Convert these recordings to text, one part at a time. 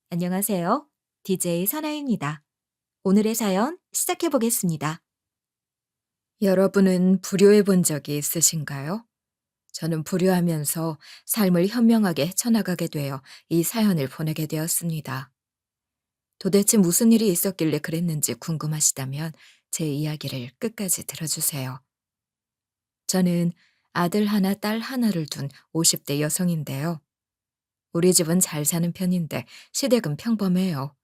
안녕하세요. DJ 선아입니다. 오늘의 사연 시작해 보겠습니다. 여러분은 불효해 본 적이 있으신가요? 저는 불효하면서 삶을 현명하게 헤쳐나가게 되어 이 사연을 보내게 되었습니다. 도대체 무슨 일이 있었길래 그랬는지 궁금하시다면 제 이야기를 끝까지 들어주세요. 저는 아들 하나, 딸 하나를 둔 50대 여성인데요. 우리 집은 잘 사는 편인데 시댁은 평범해요.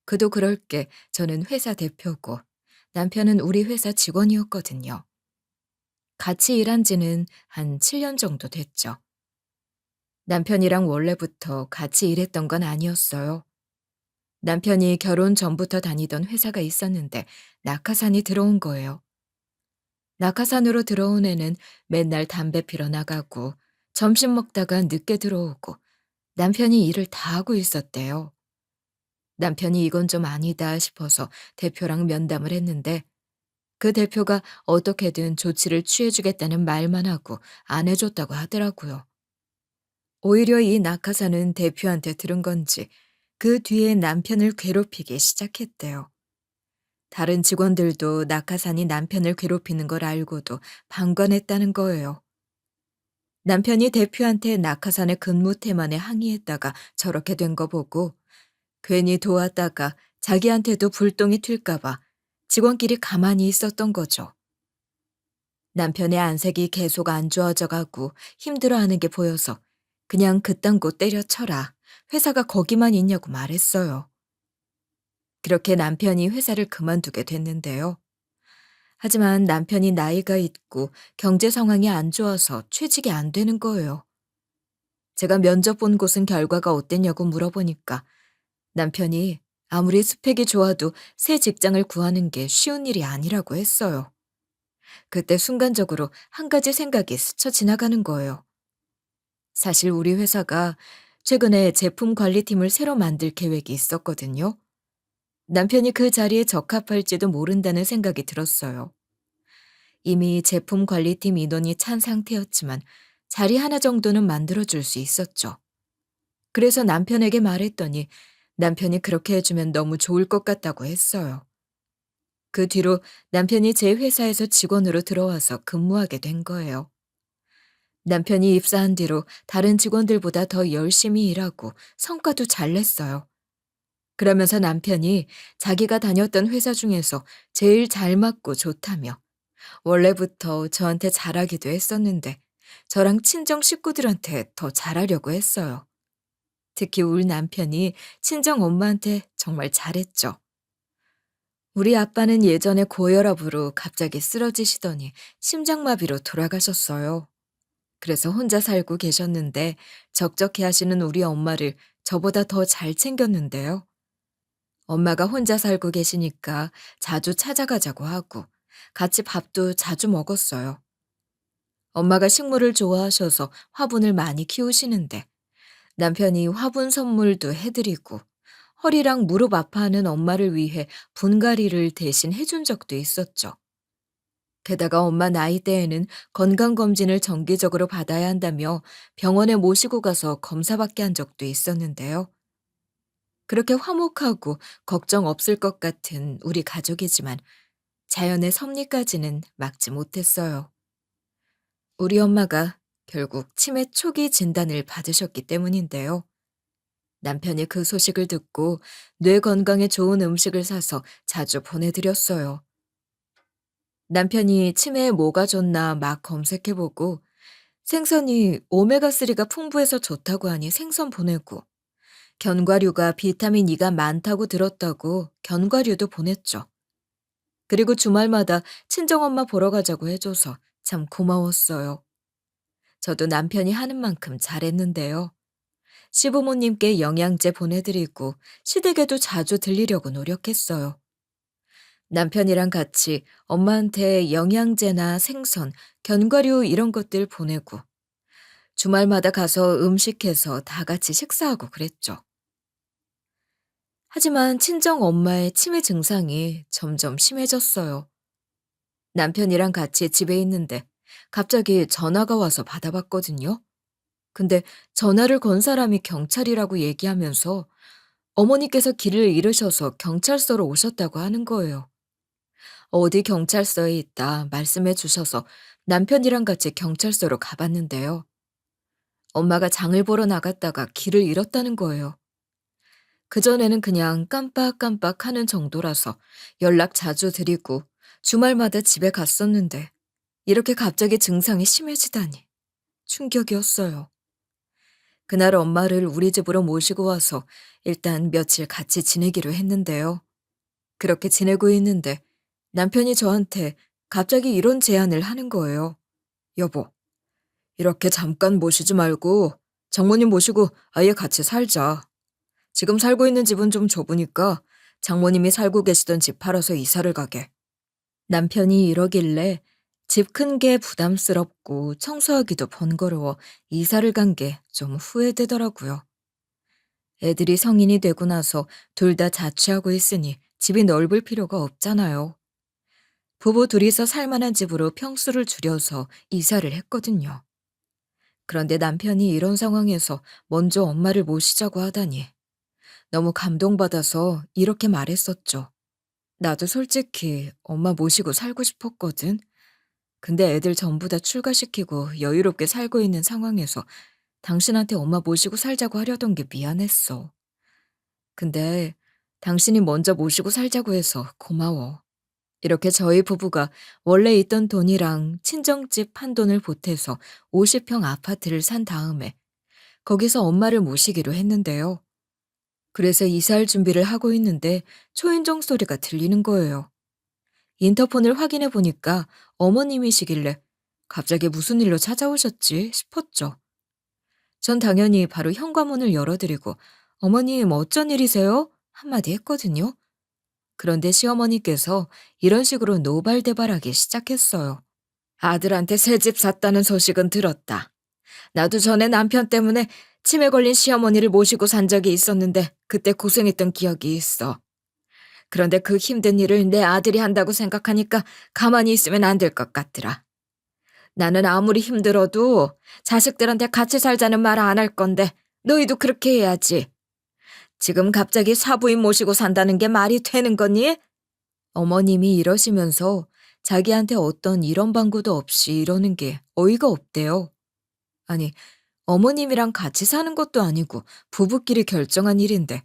그도 그럴 게 저는 회사 대표고 남편은 우리 회사 직원이었거든요. 같이 일한 지는 한 7년 정도 됐죠. 남편이랑 원래부터 같이 일했던 건 아니었어요. 남편이 결혼 전부터 다니던 회사가 있었는데 낙하산이 들어온 거예요. 낙하산으로 들어온 애는 맨날 담배 피러 나가고 점심 먹다가 늦게 들어오고 남편이 일을 다 하고 있었대요. 남편이 이건 좀 아니다 싶어서 대표랑 면담을 했는데 그 대표가 어떻게든 조치를 취해주겠다는 말만 하고 안 해줬다고 하더라고요. 오히려 이 낙하산은 대표한테 들은 건지 그 뒤에 남편을 괴롭히기 시작했대요. 다른 직원들도 낙하산이 남편을 괴롭히는 걸 알고도 방관했다는 거예요. 남편이 대표한테 낙하산의 근무 태만에 항의했다가 저렇게 된 거 보고 괜히 도왔다가 자기한테도 불똥이 튈까봐 직원끼리 가만히 있었던 거죠. 남편의 안색이 계속 안 좋아져 가고 힘들어하는 게 보여서 그냥 그딴 곳 때려쳐라. 회사가 거기만 있냐고 말했어요. 그렇게 남편이 회사를 그만두게 됐는데요. 하지만 남편이 나이가 있고 경제 상황이 안 좋아서 취직이 안 되는 거예요. 제가 면접 본 곳은 결과가 어땠냐고 물어보니까 남편이 아무리 스펙이 좋아도 새 직장을 구하는 게 쉬운 일이 아니라고 했어요. 그때 순간적으로 한 가지 생각이 스쳐 지나가는 거예요. 사실 우리 회사가 최근에 제품 관리팀을 새로 만들 계획이 있었거든요. 남편이 그 자리에 적합할지도 모른다는 생각이 들었어요. 이미 제품 관리팀 인원이 찬 상태였지만 자리 하나 정도는 만들어줄 수 있었죠. 그래서 남편에게 말했더니 남편이 그렇게 해주면 너무 좋을 것 같다고 했어요. 그 뒤로 남편이 제 회사에서 직원으로 들어와서 근무하게 된 거예요. 남편이 입사한 뒤로 다른 직원들보다 더 열심히 일하고 성과도 잘 냈어요. 그러면서 남편이 자기가 다녔던 회사 중에서 제일 잘 맞고 좋다며 원래부터 저한테 잘하기도 했었는데 저랑 친정 식구들한테 더 잘하려고 했어요. 특히 우리 남편이 친정 엄마한테 정말 잘했죠. 우리 아빠는 예전에 고혈압으로 갑자기 쓰러지시더니 심장마비로 돌아가셨어요. 그래서 혼자 살고 계셨는데 적적해 하시는 우리 엄마를 저보다 더 잘 챙겼는데요. 엄마가 혼자 살고 계시니까 자주 찾아가자고 하고 같이 밥도 자주 먹었어요. 엄마가 식물을 좋아하셔서 화분을 많이 키우시는데 남편이 화분 선물도 해드리고 허리랑 무릎 아파하는 엄마를 위해 분갈이를 대신 해준 적도 있었죠. 게다가 엄마 나이대에는 건강검진을 정기적으로 받아야 한다며 병원에 모시고 가서 검사받게 한 적도 있었는데요. 그렇게 화목하고 걱정 없을 것 같은 우리 가족이지만 자연의 섭리까지는 막지 못했어요. 우리 엄마가 결국 치매 초기 진단을 받으셨기 때문인데요. 남편이 그 소식을 듣고 뇌 건강에 좋은 음식을 사서 자주 보내드렸어요. 남편이 치매에 뭐가 좋나 막 검색해보고 생선이 오메가3가 풍부해서 좋다고 하니 생선 보내고 견과류가 비타민 E가 많다고 들었다고 견과류도 보냈죠. 그리고 주말마다 친정엄마 보러 가자고 해줘서 참 고마웠어요. 저도 남편이 하는 만큼 잘했는데요. 시부모님께 영양제 보내드리고 시댁에도 자주 들리려고 노력했어요. 남편이랑 같이 엄마한테 영양제나 생선, 견과류 이런 것들 보내고 주말마다 가서 음식해서 다 같이 식사하고 그랬죠. 하지만 친정 엄마의 치매 증상이 점점 심해졌어요. 남편이랑 같이 집에 있는데 갑자기 전화가 와서 받아봤거든요. 근데 전화를 건 사람이 경찰이라고 얘기하면서 어머니께서 길을 잃으셔서 경찰서로 오셨다고 하는 거예요. 어디 경찰서에 있다 말씀해 주셔서 남편이랑 같이 경찰서로 가봤는데요. 엄마가 장을 보러 나갔다가 길을 잃었다는 거예요. 그전에는 그냥 깜빡깜빡 하는 정도라서 연락 자주 드리고 주말마다 집에 갔었는데 이렇게 갑자기 증상이 심해지다니 충격이었어요. 그날 엄마를 우리 집으로 모시고 와서 일단 며칠 같이 지내기로 했는데요. 그렇게 지내고 있는데 남편이 저한테 갑자기 이런 제안을 하는 거예요. 여보, 이렇게 잠깐 모시지 말고 장모님 모시고 아예 같이 살자. 지금 살고 있는 집은 좀 좁으니까 장모님이 살고 계시던 집 팔아서 이사를 가게. 남편이 이러길래 집 큰 게 부담스럽고 청소하기도 번거로워 이사를 간 게 좀 후회되더라고요. 애들이 성인이 되고 나서 둘 다 자취하고 있으니 집이 넓을 필요가 없잖아요. 부부 둘이서 살 만한 집으로 평수를 줄여서 이사를 했거든요. 그런데 남편이 이런 상황에서 먼저 엄마를 모시자고 하다니 너무 감동받아서 이렇게 말했었죠. 나도 솔직히 엄마 모시고 살고 싶었거든. 근데 애들 전부 다 출가시키고 여유롭게 살고 있는 상황에서 당신한테 엄마 모시고 살자고 하려던 게 미안했어. 근데 당신이 먼저 모시고 살자고 해서 고마워. 이렇게 저희 부부가 원래 있던 돈이랑 친정집 한 돈을 보태서 50평 아파트를 산 다음에 거기서 엄마를 모시기로 했는데요. 그래서 이사할 준비를 하고 있는데 초인종 소리가 들리는 거예요. 인터폰을 확인해 보니까 어머님이시길래 갑자기 무슨 일로 찾아오셨지 싶었죠. 전 당연히 바로 현관문을 열어드리고 어머님 어쩐 일이세요? 한마디 했거든요. 그런데 시어머니께서 이런 식으로 노발대발하기 시작했어요. 아들한테 새 집 샀다는 소식은 들었다. 나도 전에 남편 때문에 치매 걸린 시어머니를 모시고 산 적이 있었는데 그때 고생했던 기억이 있어. 그런데 그 힘든 일을 내 아들이 한다고 생각하니까 가만히 있으면 안 될 것 같더라. 나는 아무리 힘들어도 자식들한테 같이 살자는 말 안 할 건데 너희도 그렇게 해야지. 지금 갑자기 사부인 모시고 산다는 게 말이 되는 거니? 어머님이 이러시면서 자기한테 어떤 이런 방구도 없이 이러는 게 어이가 없대요. 아니, 어머님이랑 같이 사는 것도 아니고 부부끼리 결정한 일인데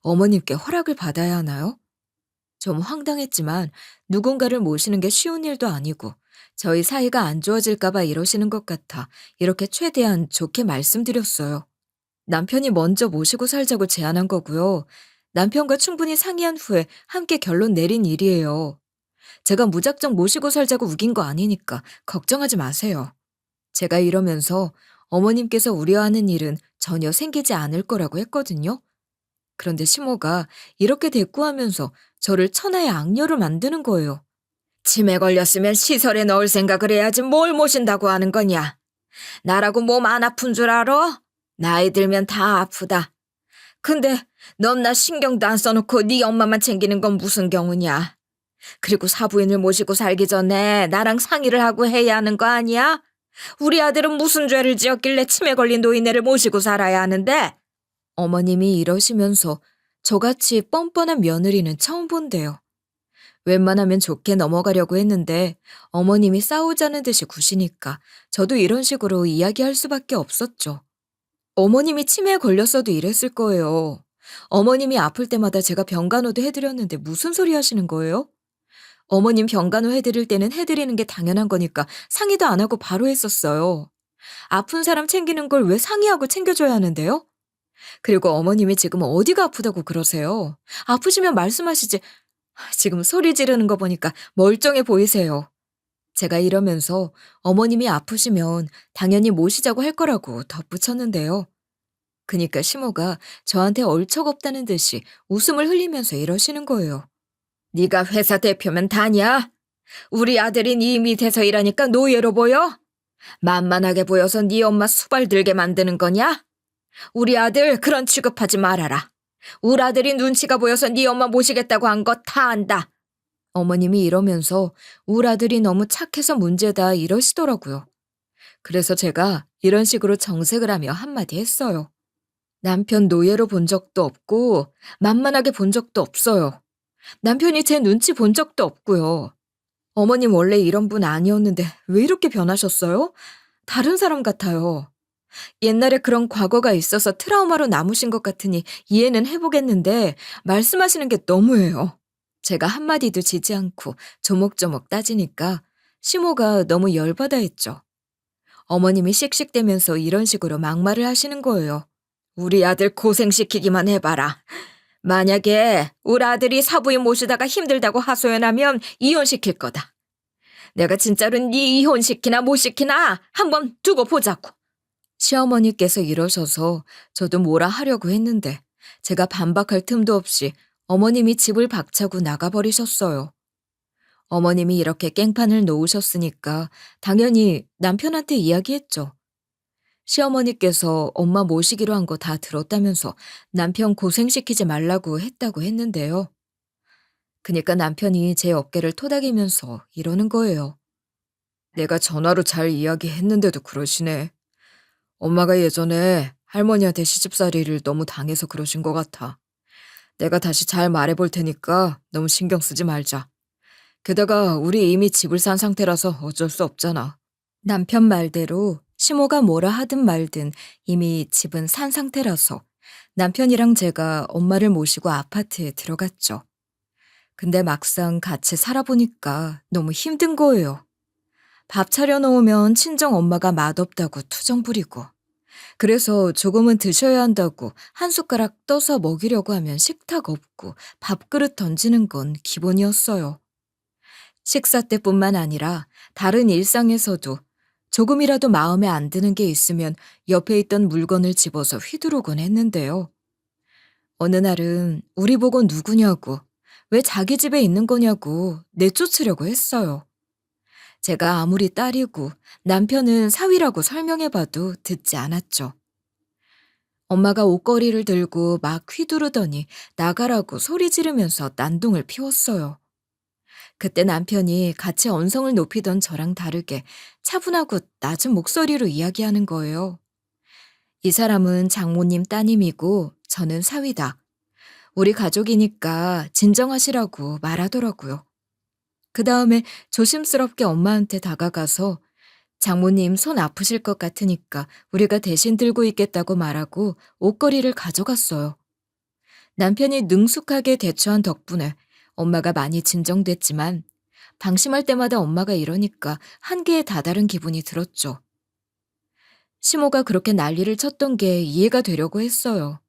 어머님께 허락을 받아야 하나요? 좀 황당했지만 누군가를 모시는 게 쉬운 일도 아니고 저희 사이가 안 좋아질까봐 이러시는 것 같아 이렇게 최대한 좋게 말씀드렸어요. 남편이 먼저 모시고 살자고 제안한 거고요. 남편과 충분히 상의한 후에 함께 결론 내린 일이에요. 제가 무작정 모시고 살자고 우긴 거 아니니까 걱정하지 마세요. 제가 이러면서 어머님께서 우려하는 일은 전혀 생기지 않을 거라고 했거든요. 그런데 시모가 이렇게 대꾸하면서 저를 천하의 악녀로 만드는 거예요. 치매 걸렸으면 시설에 넣을 생각을 해야지 뭘 모신다고 하는 거냐. 나라고 몸 안 아픈 줄 알아? 나이 들면 다 아프다. 근데 넌 나 신경도 안 써놓고 네 엄마만 챙기는 건 무슨 경우냐. 그리고 사부인을 모시고 살기 전에 나랑 상의를 하고 해야 하는 거 아니야? 우리 아들은 무슨 죄를 지었길래 치매 걸린 노인네를 모시고 살아야 하는데? 어머님이 이러시면서 저같이 뻔뻔한 며느리는 처음 본대요. 웬만하면 좋게 넘어가려고 했는데 어머님이 싸우자는 듯이 구시니까 저도 이런 식으로 이야기할 수밖에 없었죠. 어머님이 치매에 걸렸어도 이랬을 거예요. 어머님이 아플 때마다 제가 병간호도 해드렸는데 무슨 소리 하시는 거예요? 어머님 병간호 해드릴 때는 해드리는 게 당연한 거니까 상의도 안 하고 바로 했었어요. 아픈 사람 챙기는 걸 왜 상의하고 챙겨줘야 하는데요? 그리고 어머님이 지금 어디가 아프다고 그러세요? 아프시면 말씀하시지. 지금 소리 지르는 거 보니까 멀쩡해 보이세요. 제가 이러면서 어머님이 아프시면 당연히 모시자고 할 거라고 덧붙였는데요. 그니까 시모가 저한테 얼척없다는 듯이 웃음을 흘리면서 이러시는 거예요. 네가 회사 대표면 다냐? 우리 아들이 네 밑에서 일하니까 노예로 보여? 만만하게 보여서 네 엄마 수발 들게 만드는 거냐? 우리 아들 그런 취급하지 말아라. 우리 아들이 눈치가 보여서 네 엄마 모시겠다고 한 거 다 안다. 어머님이 이러면서 우리 아들이 너무 착해서 문제다 이러시더라고요. 그래서 제가 이런 식으로 정색을 하며 한마디 했어요. 남편 노예로 본 적도 없고 만만하게 본 적도 없어요. 남편이 제 눈치 본 적도 없고요. 어머님 원래 이런 분 아니었는데 왜 이렇게 변하셨어요? 다른 사람 같아요. 옛날에 그런 과거가 있어서 트라우마로 남으신 것 같으니 이해는 해보겠는데 말씀하시는 게 너무해요. 제가 한마디도 지지 않고 조목조목 따지니까 시모가 너무 열받아 했죠. 어머님이 씩씩대면서 이런 식으로 막말을 하시는 거예요. 우리 아들 고생시키기만 해봐라. 만약에 우리 아들이 사부인 모시다가 힘들다고 하소연하면 이혼시킬 거다. 내가 진짜로 네 이혼시키나 못 시키나 한번 두고 보자고. 시어머니께서 이러셔서 저도 뭐라 하려고 했는데 제가 반박할 틈도 없이 어머님이 집을 박차고 나가버리셨어요. 어머님이 이렇게 깽판을 놓으셨으니까 당연히 남편한테 이야기했죠. 시어머니께서 엄마 모시기로 한 거 다 들었다면서 남편 고생시키지 말라고 했다고 했는데요. 그니까 남편이 제 어깨를 토닥이면서 이러는 거예요. 내가 전화로 잘 이야기했는데도 그러시네. 엄마가 예전에 할머니한테 시집살이를 너무 당해서 그러신 것 같아. 내가 다시 잘 말해볼 테니까 너무 신경 쓰지 말자. 게다가 우리 이미 집을 산 상태라서 어쩔 수 없잖아. 남편 말대로 시모가 뭐라 하든 말든 이미 집은 산 상태라서 남편이랑 제가 엄마를 모시고 아파트에 들어갔죠. 근데 막상 같이 살아보니까 너무 힘든 거예요. 밥 차려놓으면 친정 엄마가 맛없다고 투정 부리고, 그래서 조금은 드셔야 한다고 한 숟가락 떠서 먹이려고 하면 식탁 없고 밥그릇 던지는 건 기본이었어요. 식사 때뿐만 아니라 다른 일상에서도 조금이라도 마음에 안 드는 게 있으면 옆에 있던 물건을 집어서 휘두르곤 했는데요. 어느 날은 우리 보고 누구냐고, 왜 자기 집에 있는 거냐고 내쫓으려고 했어요. 제가 아무리 딸이고 남편은 사위라고 설명해봐도 듣지 않았죠. 엄마가 옷걸이를 들고 막 휘두르더니 나가라고 소리 지르면서 난동을 피웠어요. 그때 남편이 같이 언성을 높이던 저랑 다르게 차분하고 낮은 목소리로 이야기하는 거예요. 이 사람은 장모님 따님이고 저는 사위다. 우리 가족이니까 진정하시라고 말하더라고요. 그 다음에 조심스럽게 엄마한테 다가가서 장모님 손 아프실 것 같으니까 우리가 대신 들고 있겠다고 말하고 옷걸이를 가져갔어요. 남편이 능숙하게 대처한 덕분에 엄마가 많이 진정됐지만 방심할 때마다 엄마가 이러니까 한계에 다다른 기분이 들었죠. 시모가 그렇게 난리를 쳤던 게 이해가 되려고 했어요.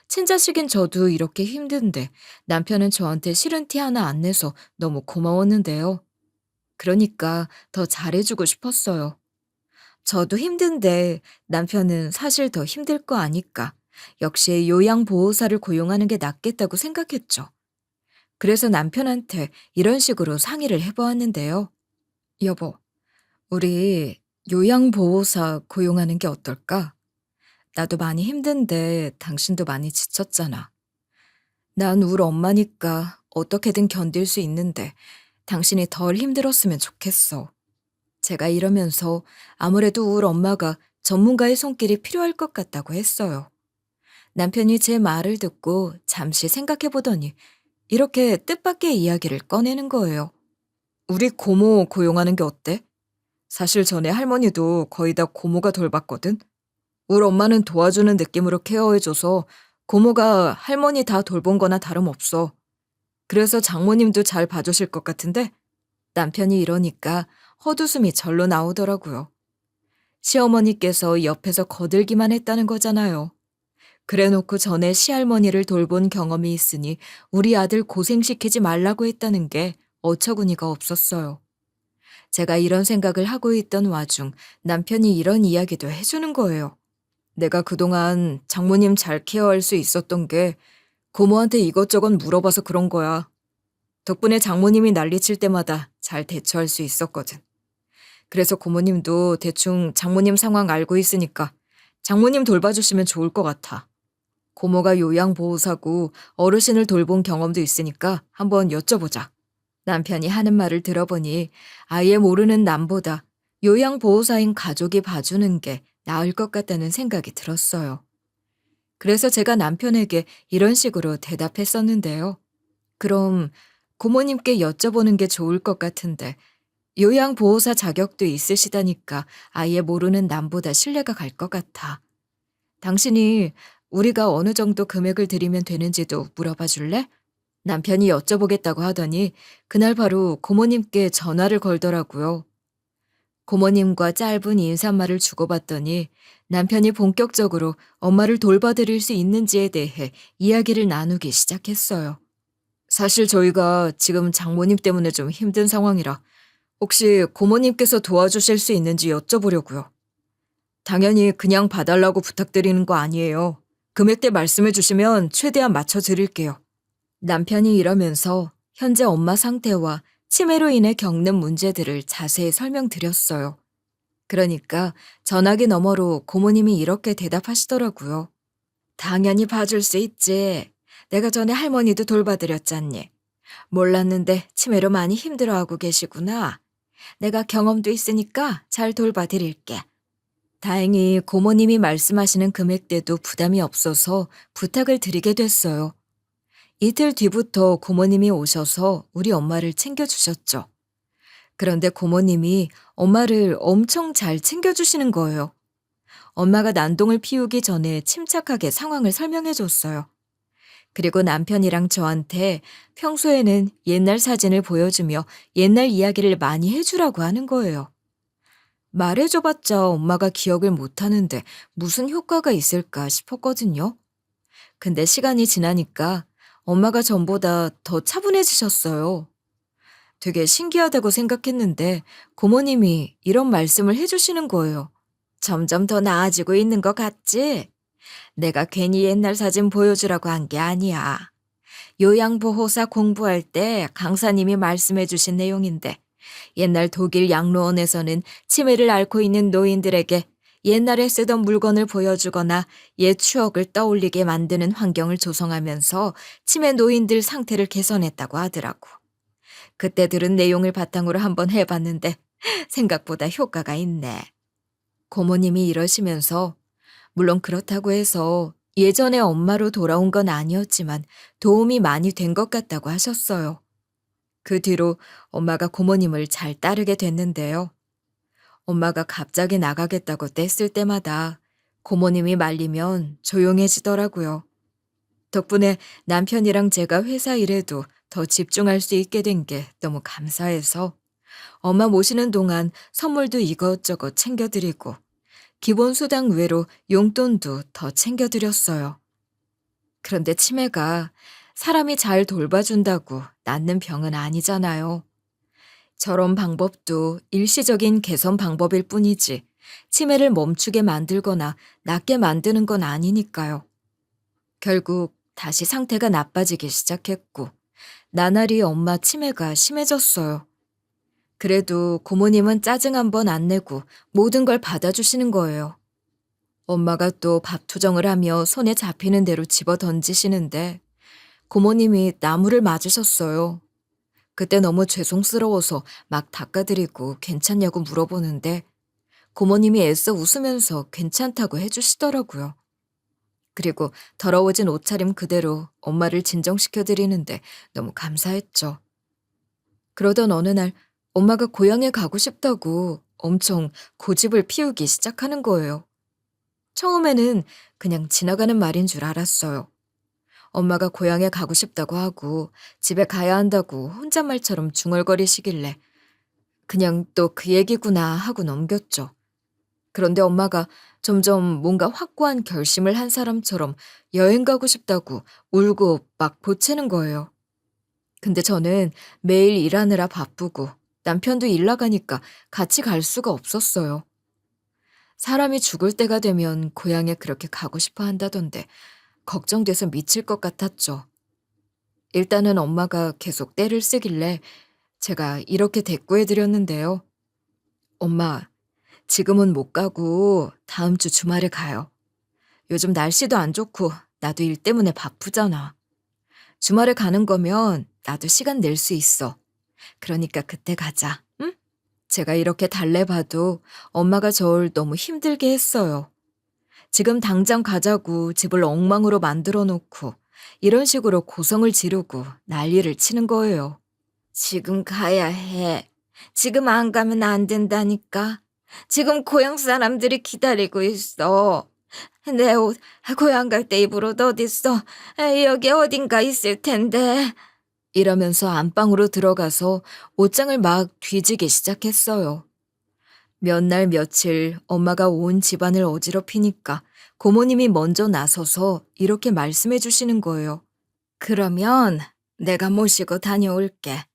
친자식인 저도 이렇게 힘든데 남편은 저한테 싫은 티 하나 안 내서 너무 고마웠는데요. 그러니까 더 잘해주고 싶었어요. 저도 힘든데 남편은 사실 더 힘들 거 아니까 역시 요양보호사를 고용하는 게 낫겠다고 생각했죠. 그래서 남편한테 이런 식으로 상의를 해보았는데요. 여보, 우리 요양보호사 고용하는 게 어떨까? 나도 많이 힘든데 당신도 많이 지쳤잖아. 난 우리 엄마니까 어떻게든 견딜 수 있는데 당신이 덜 힘들었으면 좋겠어. 제가 이러면서 아무래도 우리 엄마가 전문가의 손길이 필요할 것 같다고 했어요. 남편이 제 말을 듣고 잠시 생각해 보더니 이렇게 뜻밖의 이야기를 꺼내는 거예요. 우리 고모 고용하는 게 어때? 사실 전에 할머니도 거의 다 고모가 돌봤거든. 우리 엄마는 도와주는 느낌으로 케어해줘서 고모가 할머니 다 돌본 거나 다름없어. 그래서 장모님도 잘 봐주실 것 같은데 남편이 이러니까 헛웃음이 절로 나오더라고요. 시어머니께서 옆에서 거들기만 했다는 거잖아요. 그래놓고 전에 시할머니를 돌본 경험이 있으니 우리 아들 고생시키지 말라고 했다는 게 어처구니가 없었어요. 제가 이런 생각을 하고 있던 와중 남편이 이런 이야기도 해주는 거예요. 내가 그동안 장모님 잘 케어할 수 있었던 게 고모한테 이것저것 물어봐서 그런 거야. 덕분에 장모님이 난리칠 때마다 잘 대처할 수 있었거든. 그래서 고모님도 대충 장모님 상황 알고 있으니까 장모님 돌봐주시면 좋을 것 같아. 고모가 요양보호사고 어르신을 돌본 경험도 있으니까 한번 여쭤보자. 남편이 하는 말을 들어보니 아예 모르는 남보다 요양보호사인 가족이 봐주는 게 나을 것 같다는 생각이 들었어요. 그래서 제가 남편에게 이런 식으로 대답했었는데요. 그럼 고모님께 여쭤보는 게 좋을 것 같은데 요양보호사 자격도 있으시다니까 아예 모르는 남보다 신뢰가 갈 것 같아. 당신이 우리가 어느 정도 금액을 드리면 되는지도 물어봐 줄래? 남편이 여쭤보겠다고 하더니 그날 바로 고모님께 전화를 걸더라고요. 고모님과 짧은 인사말을 주고받더니 남편이 본격적으로 엄마를 돌봐드릴 수 있는지에 대해 이야기를 나누기 시작했어요. 사실 저희가 지금 장모님 때문에 좀 힘든 상황이라 혹시 고모님께서 도와주실 수 있는지 여쭤보려고요. 당연히 그냥 봐달라고 부탁드리는 거 아니에요. 금액대 말씀해 주시면 최대한 맞춰드릴게요. 남편이 이러면서 현재 엄마 상태와 치매로 인해 겪는 문제들을 자세히 설명드렸어요. 그러니까 전화기 너머로 고모님이 이렇게 대답하시더라고요. 당연히 봐줄 수 있지. 내가 전에 할머니도 돌봐드렸잖니. 몰랐는데 치매로 많이 힘들어하고 계시구나. 내가 경험도 있으니까 잘 돌봐드릴게. 다행히 고모님이 말씀하시는 금액대도 부담이 없어서 부탁을 드리게 됐어요. 이틀 뒤부터 고모님이 오셔서 우리 엄마를 챙겨주셨죠. 그런데 고모님이 엄마를 엄청 잘 챙겨주시는 거예요. 엄마가 난동을 피우기 전에 침착하게 상황을 설명해 줬어요. 그리고 남편이랑 저한테 평소에는 옛날 사진을 보여주며 옛날 이야기를 많이 해주라고 하는 거예요. 말해줘봤자 엄마가 기억을 못하는데 무슨 효과가 있을까 싶었거든요. 근데 시간이 지나니까 엄마가 전보다 더 차분해지셨어요. 되게 신기하다고 생각했는데 고모님이 이런 말씀을 해주시는 거예요. 점점 더 나아지고 있는 것 같지? 내가 괜히 옛날 사진 보여주라고 한 게 아니야. 요양보호사 공부할 때 강사님이 말씀해 주신 내용인데 옛날 독일 양로원에서는 치매를 앓고 있는 노인들에게 옛날에 쓰던 물건을 보여주거나 옛 추억을 떠올리게 만드는 환경을 조성하면서 치매 노인들 상태를 개선했다고 하더라고. 그때 들은 내용을 바탕으로 한번 해봤는데 생각보다 효과가 있네. 고모님이 이러시면서 물론 그렇다고 해서 예전에 엄마로 돌아온 건 아니었지만 도움이 많이 된 것 같다고 하셨어요. 그 뒤로 엄마가 고모님을 잘 따르게 됐는데요. 엄마가 갑자기 나가겠다고 뗐을 때마다 고모님이 말리면 조용해지더라고요. 덕분에 남편이랑 제가 회사 일에도 더 집중할 수 있게 된 게 너무 감사해서 엄마 모시는 동안 선물도 이것저것 챙겨드리고 기본 수당 외로 용돈도 더 챙겨드렸어요. 그런데 치매가 사람이 잘 돌봐준다고 낫는 병은 아니잖아요. 저런 방법도 일시적인 개선 방법일 뿐이지 치매를 멈추게 만들거나 낫게 만드는 건 아니니까요. 결국 다시 상태가 나빠지기 시작했고 나날이 엄마 치매가 심해졌어요. 그래도 고모님은 짜증 한 번 안 내고 모든 걸 받아주시는 거예요. 엄마가 또 밥 투정을 하며 손에 잡히는 대로 집어 던지시는데 고모님이 나무를 맞으셨어요. 그때 너무 죄송스러워서 막 닦아드리고 괜찮냐고 물어보는데 고모님이 애써 웃으면서 괜찮다고 해주시더라고요. 그리고 더러워진 옷차림 그대로 엄마를 진정시켜드리는데 너무 감사했죠. 그러던 어느 날 엄마가 고향에 가고 싶다고 엄청 고집을 피우기 시작하는 거예요. 처음에는 그냥 지나가는 말인 줄 알았어요. 엄마가 고향에 가고 싶다고 하고 집에 가야 한다고 혼잣말처럼 중얼거리시길래 그냥 또 그 얘기구나 하고 넘겼죠. 그런데 엄마가 점점 뭔가 확고한 결심을 한 사람처럼 여행 가고 싶다고 울고 막 보채는 거예요. 근데 저는 매일 일하느라 바쁘고 남편도 일 나가니까 같이 갈 수가 없었어요. 사람이 죽을 때가 되면 고향에 그렇게 가고 싶어 한다던데 걱정돼서 미칠 것 같았죠. 일단은 엄마가 계속 떼를 쓰길래 제가 이렇게 대꾸해드렸는데요. 엄마, 지금은 못 가고 다음 주 주말에 가요. 요즘 날씨도 안 좋고 나도 일 때문에 바쁘잖아. 주말에 가는 거면 나도 시간 낼 수 있어. 그러니까 그때 가자, 응? 제가 이렇게 달래봐도 엄마가 저를 너무 힘들게 했어요. 지금 당장 가자고 집을 엉망으로 만들어 놓고 이런 식으로 고성을 지르고 난리를 치는 거예요. 지금 가야 해. 지금 안 가면 안 된다니까. 지금 고향 사람들이 기다리고 있어. 내 옷 고향 갈 때 입을 옷 어딨어? 여기 어딘가 있을 텐데. 이러면서 안방으로 들어가서 옷장을 막 뒤지기 시작했어요. 몇 날 며칠 엄마가 온 집안을 어지럽히니까 고모님이 먼저 나서서 이렇게 말씀해 주시는 거예요. 그러면 내가 모시고 다녀올게.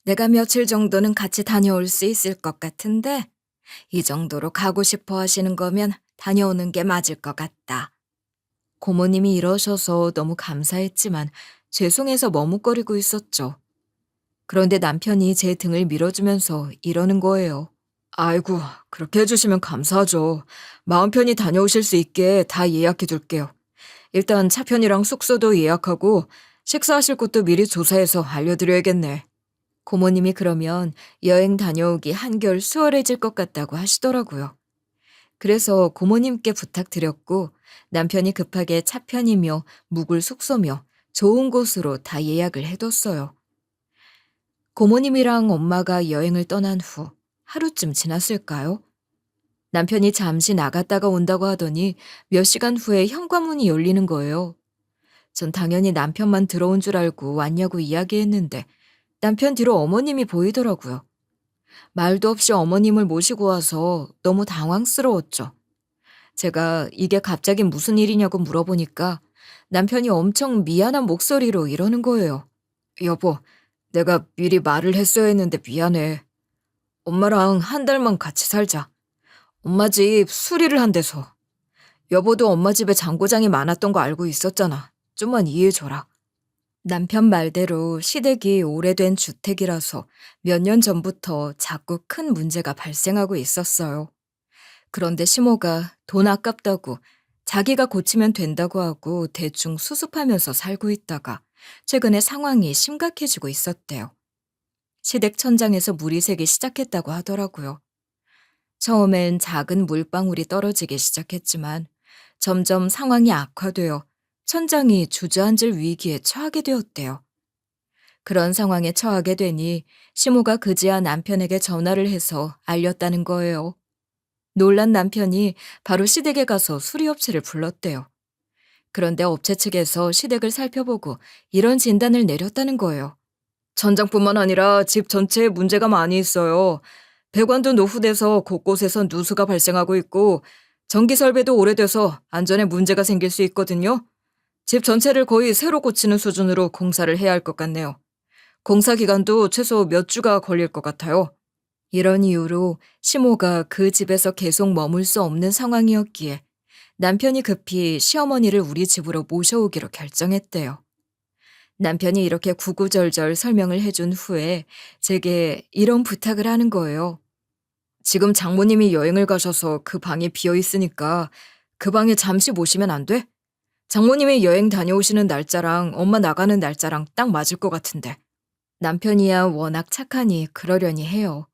내가 며칠 정도는 같이 다녀올 수 있을 것 같은데 이 정도로 가고 싶어 하시는 거면 다녀오는 게 맞을 것 같다. 고모님이 이러셔서 너무 감사했지만 죄송해서 머뭇거리고 있었죠. 그런데 남편이 제 등을 밀어주면서 이러는 거예요. 아이고, 그렇게 해주시면 감사하죠. 마음 편히 다녀오실 수 있게 다 예약해 둘게요. 일단 차편이랑 숙소도 예약하고 식사하실 곳도 미리 조사해서 알려드려야겠네. 고모님이 그러면 여행 다녀오기 한결 수월해질 것 같다고 하시더라고요. 그래서 고모님께 부탁드렸고 남편이 급하게 차편이며 묵을 숙소며 좋은 곳으로 다 예약을 해뒀어요. 고모님이랑 엄마가 여행을 떠난 후 하루쯤 지났을까요? 남편이 잠시 나갔다가 온다고 하더니 몇 시간 후에 현관문이 열리는 거예요. 전 당연히 남편만 들어온 줄 알고 왔냐고 이야기했는데 남편 뒤로 어머님이 보이더라고요. 말도 없이 어머님을 모시고 와서 너무 당황스러웠죠. 제가 이게 갑자기 무슨 일이냐고 물어보니까 남편이 엄청 미안한 목소리로 이러는 거예요. 여보, 내가 미리 말을 했어야 했는데 미안해. 엄마랑 한 달만 같이 살자. 엄마 집 수리를 한대서. 여보도 엄마 집에 장고장이 많았던 거 알고 있었잖아. 좀만 이해해줘라. 남편 말대로 시댁이 오래된 주택이라서 몇 년 전부터 자꾸 큰 문제가 발생하고 있었어요. 그런데 시모가 돈 아깝다고 자기가 고치면 된다고 하고 대충 수습하면서 살고 있다가 최근에 상황이 심각해지고 있었대요. 시댁 천장에서 물이 새기 시작했다고 하더라고요. 처음엔 작은 물방울이 떨어지기 시작했지만 점점 상황이 악화되어 천장이 주저앉을 위기에 처하게 되었대요. 그런 상황에 처하게 되니 시모가 그제야 남편에게 전화를 해서 알렸다는 거예요. 놀란 남편이 바로 시댁에 가서 수리업체를 불렀대요. 그런데 업체 측에서 시댁을 살펴보고 이런 진단을 내렸다는 거예요. 천장뿐만 아니라 집 전체에 문제가 많이 있어요. 배관도 노후돼서 곳곳에서 누수가 발생하고 있고 전기 설비도 오래돼서 안전에 문제가 생길 수 있거든요. 집 전체를 거의 새로 고치는 수준으로 공사를 해야 할 것 같네요. 공사 기간도 최소 몇 주가 걸릴 것 같아요. 이런 이유로 시모가 그 집에서 계속 머물 수 없는 상황이었기에 남편이 급히 시어머니를 우리 집으로 모셔오기로 결정했대요. 남편이 이렇게 구구절절 설명을 해준 후에 제게 이런 부탁을 하는 거예요. 지금 장모님이 여행을 가셔서 그 방이 비어 있으니까 그 방에 잠시 모시면 안 돼? 장모님이 여행 다녀오시는 날짜랑 엄마 나가는 날짜랑 딱 맞을 것 같은데. 남편이야 워낙 착하니 그러려니 해요.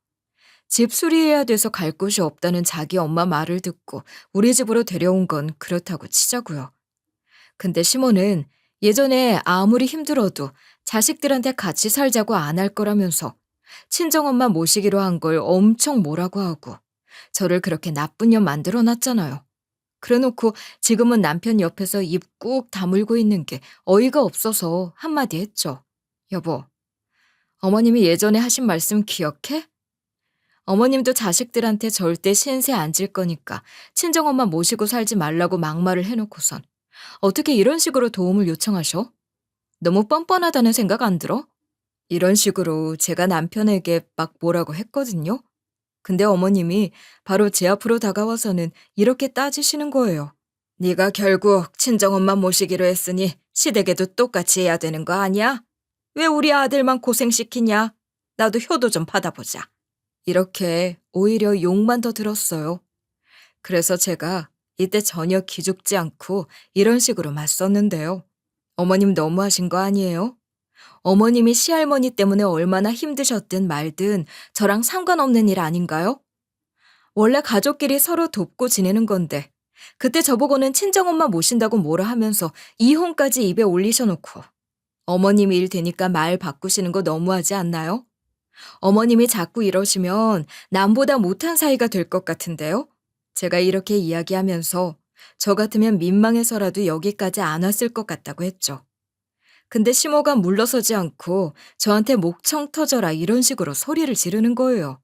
집 수리해야 돼서 갈 곳이 없다는 자기 엄마 말을 듣고 우리 집으로 데려온 건 그렇다고 치자고요. 근데 시모는 예전에 아무리 힘들어도 자식들한테 같이 살자고 안 할 거라면서 친정엄마 모시기로 한 걸 엄청 뭐라고 하고 저를 그렇게 나쁜 년 만들어 놨잖아요. 그래놓고 지금은 남편 옆에서 입 꾹 다물고 있는 게 어이가 없어서 한마디 했죠. 여보, 어머님이 예전에 하신 말씀 기억해? 어머님도 자식들한테 절대 신세 안 질 거니까 친정엄마 모시고 살지 말라고 막말을 해놓고선 어떻게 이런 식으로 도움을 요청하셔? 너무 뻔뻔하다는 생각 안 들어? 이런 식으로 제가 남편에게 막 뭐라고 했거든요. 근데 어머님이 바로 제 앞으로 다가와서는 이렇게 따지시는 거예요. 네가 결국 친정엄마 모시기로 했으니 시댁에도 똑같이 해야 되는 거 아니야? 왜 우리 아들만 고생시키냐? 나도 효도 좀 받아보자. 이렇게 오히려 욕만 더 들었어요. 그래서 제가 이때 전혀 기죽지 않고 이런 식으로 맞섰는데요. 어머님 너무하신 거 아니에요? 어머님이 시할머니 때문에 얼마나 힘드셨든 말든 저랑 상관없는 일 아닌가요? 원래 가족끼리 서로 돕고 지내는 건데 그때 저보고는 친정엄마 모신다고 뭐라 하면서 이혼까지 입에 올리셔놓고 어머님이 일 되니까 말 바꾸시는 거 너무하지 않나요? 어머님이 자꾸 이러시면 남보다 못한 사이가 될 것 같은데요? 제가 이렇게 이야기하면서 저 같으면 민망해서라도 여기까지 안 왔을 것 같다고 했죠. 근데 시모가 물러서지 않고 저한테 목청 터져라 이런 식으로 소리를 지르는 거예요.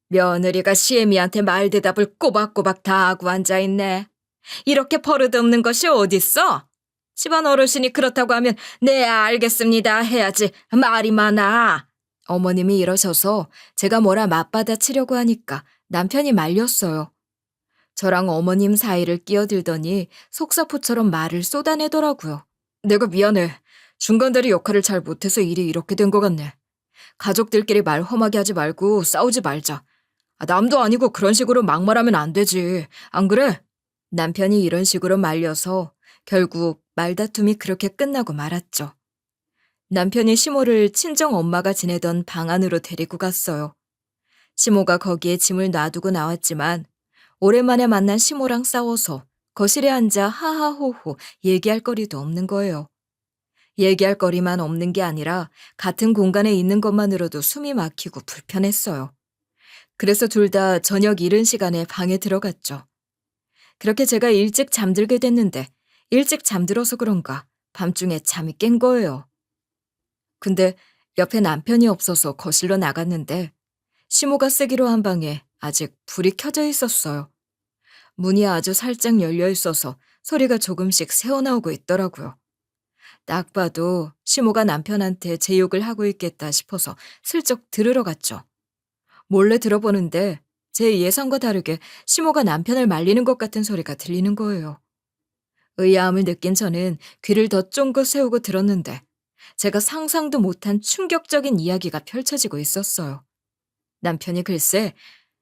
며느리가 시애미한테 말 대답을 꼬박꼬박 다 하고 앉아있네. 이렇게 버릇없는 것이 어딨어? 집안 어르신이 그렇다고 하면 네 알겠습니다 해야지 말이 많아. 어머님이 이러셔서 제가 뭐라 맞받아치려고 하니까 남편이 말렸어요. 저랑 어머님 사이를 끼어들더니 속사포처럼 말을 쏟아내더라고요. 내가 미안해. 중간다리 역할을 잘 못해서 일이 이렇게 된 것 같네. 가족들끼리 말 험하게 하지 말고 싸우지 말자. 남도 아니고 그런 식으로 막말하면 안 되지. 안 그래? 남편이 이런 식으로 말려서 결국 말다툼이 그렇게 끝나고 말았죠. 남편이 시모를 친정 엄마가 지내던 방 안으로 데리고 갔어요. 시모가 거기에 짐을 놔두고 나왔지만 오랜만에 만난 시모랑 싸워서 거실에 앉아 하하호호 얘기할 거리도 없는 거예요. 얘기할 거리만 없는 게 아니라 같은 공간에 있는 것만으로도 숨이 막히고 불편했어요. 그래서 둘 다 저녁 이른 시간에 방에 들어갔죠. 그렇게 제가 일찍 잠들게 됐는데 일찍 잠들어서 그런가 밤중에 잠이 깬 거예요. 근데 옆에 남편이 없어서 거실로 나갔는데 시모가 쓰기로 한 방에 아직 불이 켜져 있었어요. 문이 아주 살짝 열려 있어서 소리가 조금씩 새어나오고 있더라고요. 딱 봐도 시모가 남편한테 제 욕을 하고 있겠다 싶어서 슬쩍 들으러 갔죠. 몰래 들어보는데 제 예상과 다르게 시모가 남편을 말리는 것 같은 소리가 들리는 거예요. 의아함을 느낀 저는 귀를 더 쫑긋 세우고 들었는데 제가 상상도 못한 충격적인 이야기가 펼쳐지고 있었어요. 남편이 글쎄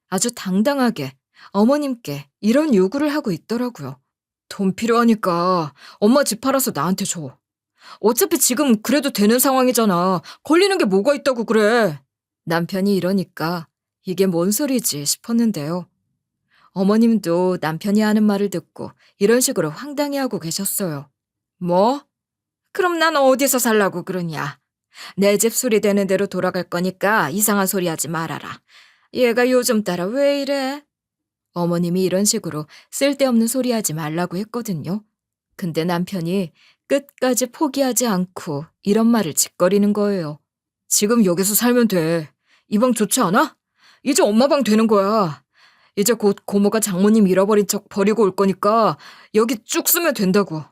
아주 당당하게 어머님께 이런 요구를 하고 있더라고요. 돈 필요하니까 엄마 집 팔아서 나한테 줘. 어차피 지금 그래도 되는 상황이잖아. 걸리는 게 뭐가 있다고 그래. 남편이 이러니까 이게 뭔 소리지 싶었는데요. 어머님도 남편이 하는 말을 듣고 이런 식으로 황당해하고 계셨어요. 뭐? 그럼 난 어디서 살라고 그러냐? 내 집 수리되는 대로 돌아갈 거니까 이상한 소리 하지 말아라. 얘가 요즘 따라 왜 이래? 어머님이 이런 식으로 쓸데없는 소리 하지 말라고 했거든요. 근데 남편이 끝까지 포기하지 않고 이런 말을 짓거리는 거예요. 지금 여기서 살면 돼. 이 방 좋지 않아? 이제 엄마 방 되는 거야. 이제 곧 고모가 장모님 잃어버린 척 버리고 올 거니까 여기 쭉 쓰면 된다고.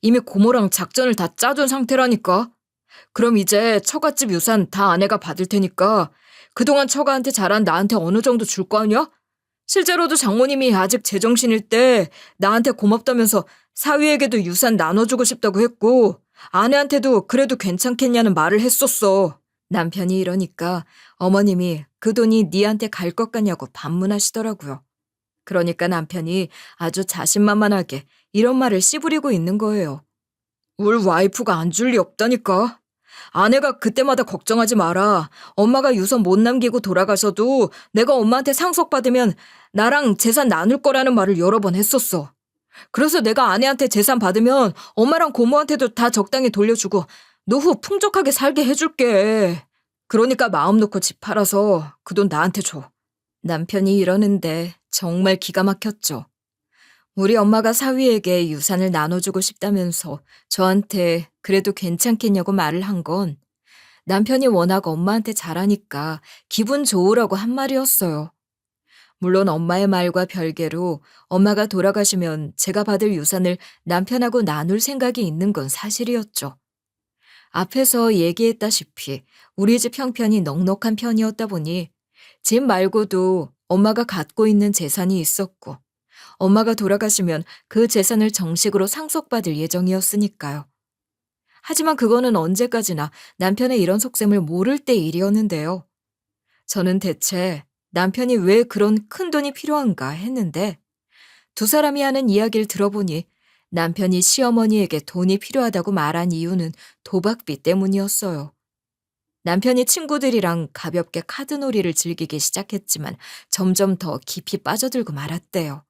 이미 고모랑 작전을 다 짜둔 상태라니까. 그럼 이제 처갓집 유산 다 아내가 받을 테니까 그동안 처가한테 잘한 나한테 어느 정도 줄 거 아니야? 실제로도 장모님이 아직 제정신일 때 나한테 고맙다면서 사위에게도 유산 나눠주고 싶다고 했고 아내한테도 그래도 괜찮겠냐는 말을 했었어. 남편이 이러니까 어머님이 그 돈이 니한테 갈 것 같냐고 반문하시더라고요. 그러니까 남편이 아주 자신만만하게 이런 말을 씨부리고 있는 거예요. 우리 와이프가 안 줄 리 없다니까. 아내가 그때마다 걱정하지 마라. 엄마가 유서 못 남기고 돌아가셔도 내가 엄마한테 상속받으면 나랑 재산 나눌 거라는 말을 여러 번 했었어. 그래서 내가 아내한테 재산 받으면 엄마랑 고모한테도 다 적당히 돌려주고 노후 풍족하게 살게 해줄게. 그러니까 마음 놓고 집 팔아서 그 돈 나한테 줘. 남편이 이러는데 정말 기가 막혔죠. 우리 엄마가 사위에게 유산을 나눠주고 싶다면서 저한테 그래도 괜찮겠냐고 말을 한 건 남편이 워낙 엄마한테 잘하니까 기분 좋으라고 한 말이었어요. 물론 엄마의 말과 별개로 엄마가 돌아가시면 제가 받을 유산을 남편하고 나눌 생각이 있는 건 사실이었죠. 앞에서 얘기했다시피 우리 집 형편이 넉넉한 편이었다 보니 집 말고도 엄마가 갖고 있는 재산이 있었고 엄마가 돌아가시면 그 재산을 정식으로 상속받을 예정이었으니까요. 하지만 그거는 언제까지나 남편의 이런 속셈을 모를 때 일이었는데요. 저는 대체 남편이 왜 그런 큰돈이 필요한가 했는데 두 사람이 하는 이야기를 들어보니 남편이 시어머니에게 돈이 필요하다고 말한 이유는 도박비 때문이었어요. 남편이 친구들이랑 가볍게 카드놀이를 즐기기 시작했지만 점점 더 깊이 빠져들고 말았대요.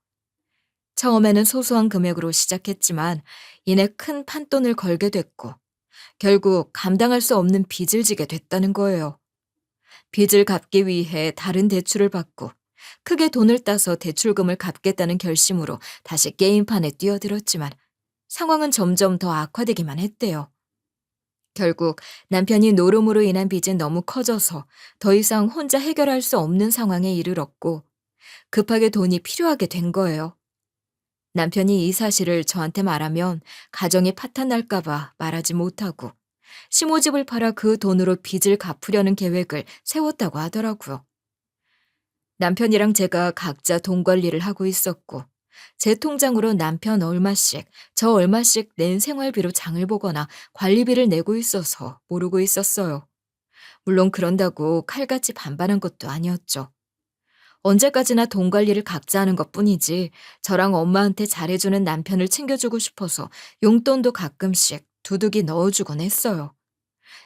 처음에는 소소한 금액으로 시작했지만 이내 큰 판돈을 걸게 됐고 결국 감당할 수 없는 빚을 지게 됐다는 거예요. 빚을 갚기 위해 다른 대출을 받고 크게 돈을 따서 대출금을 갚겠다는 결심으로 다시 게임판에 뛰어들었지만 상황은 점점 더 악화되기만 했대요. 결국 남편이 노름으로 인한 빚은 너무 커져서 더 이상 혼자 해결할 수 없는 상황에 이르렀고 급하게 돈이 필요하게 된 거예요. 남편이 이 사실을 저한테 말하면 가정이 파탄날까봐 말하지 못하고 심호집을 팔아 그 돈으로 빚을 갚으려는 계획을 세웠다고 하더라고요. 남편이랑 제가 각자 돈 관리를 하고 있었고 제 통장으로 남편 얼마씩, 저 얼마씩 낸 생활비로 장을 보거나 관리비를 내고 있어서 모르고 있었어요. 물론 그런다고 칼같이 반반한 것도 아니었죠. 언제까지나 돈 관리를 각자 하는 것뿐이지 저랑 엄마한테 잘해주는 남편을 챙겨주고 싶어서 용돈도 가끔씩 두둑이 넣어주곤 했어요.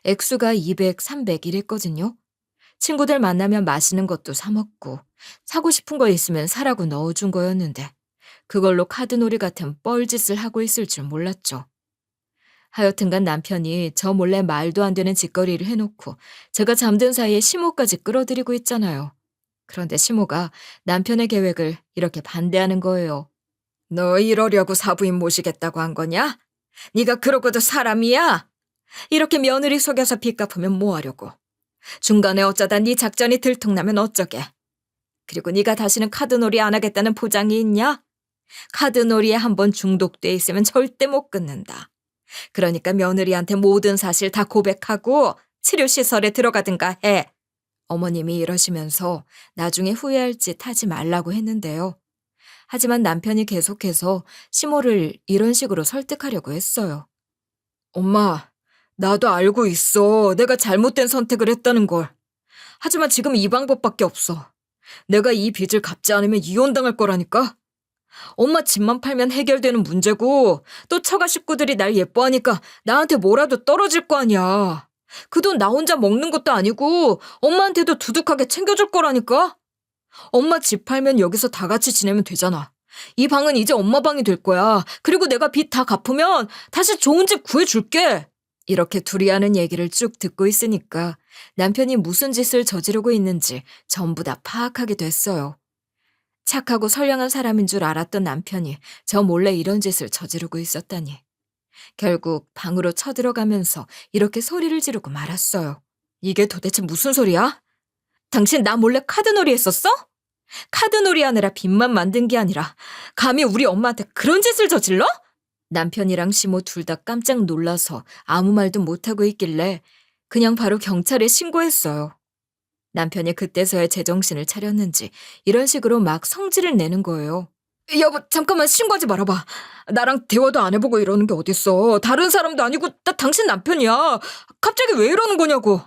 액수가 200, 300 이랬거든요. 친구들 만나면 맛있는 것도 사 먹고 사고 싶은 거 있으면 사라고 넣어준 거였는데 그걸로 카드놀이 같은 뻘짓을 하고 있을 줄 몰랐죠. 하여튼간 남편이 저 몰래 말도 안 되는 짓거리를 해놓고 제가 잠든 사이에 시모까지 끌어들이고 있잖아요. 그런데 시모가 남편의 계획을 이렇게 반대하는 거예요. 너 이러려고 사부인 모시겠다고 한 거냐? 네가 그러고도 사람이야? 이렇게 며느리 속여서 빚 갚으면 뭐하려고? 중간에 어쩌다 네 작전이 들통나면 어쩌게? 그리고 네가 다시는 카드놀이 안 하겠다는 보장이 있냐? 카드놀이에 한번 중독돼 있으면 절대 못 끊는다. 그러니까 며느리한테 모든 사실 다 고백하고 치료시설에 들어가든가 해. 어머님이 이러시면서 나중에 후회할 짓 하지 말라고 했는데요. 하지만 남편이 계속해서 시모를 이런 식으로 설득하려고 했어요. 엄마, 나도 알고 있어. 내가 잘못된 선택을 했다는 걸. 하지만 지금 이 방법밖에 없어. 내가 이 빚을 갚지 않으면 이혼당할 거라니까? 엄마 집만 팔면 해결되는 문제고 또 처가 식구들이 날 예뻐하니까 나한테 뭐라도 떨어질 거 아니야. 그 돈 나 혼자 먹는 것도 아니고 엄마한테도 두둑하게 챙겨줄 거라니까? 엄마 집 팔면 여기서 다 같이 지내면 되잖아. 이 방은 이제 엄마 방이 될 거야. 그리고 내가 빚 다 갚으면 다시 좋은 집 구해줄게. 이렇게 둘이 하는 얘기를 쭉 듣고 있으니까 남편이 무슨 짓을 저지르고 있는지 전부 다 파악하게 됐어요. 착하고 선량한 사람인 줄 알았던 남편이 저 몰래 이런 짓을 저지르고 있었다니. 결국 방으로 쳐들어가면서 이렇게 소리를 지르고 말았어요. 이게 도대체 무슨 소리야? 당신 나 몰래 카드놀이 했었어? 카드놀이 하느라 빚만 만든 게 아니라 감히 우리 엄마한테 그런 짓을 저질러? 남편이랑 시모 둘 다 깜짝 놀라서 아무 말도 못하고 있길래 그냥 바로 경찰에 신고했어요. 남편이 그때서야 제정신을 차렸는지 이런 식으로 막 성질을 내는 거예요. 여보, 잠깐만 신고하지 말아봐. 나랑 대화도 안 해보고 이러는 게 어딨어. 다른 사람도 아니고 나 당신 남편이야. 갑자기 왜 이러는 거냐고.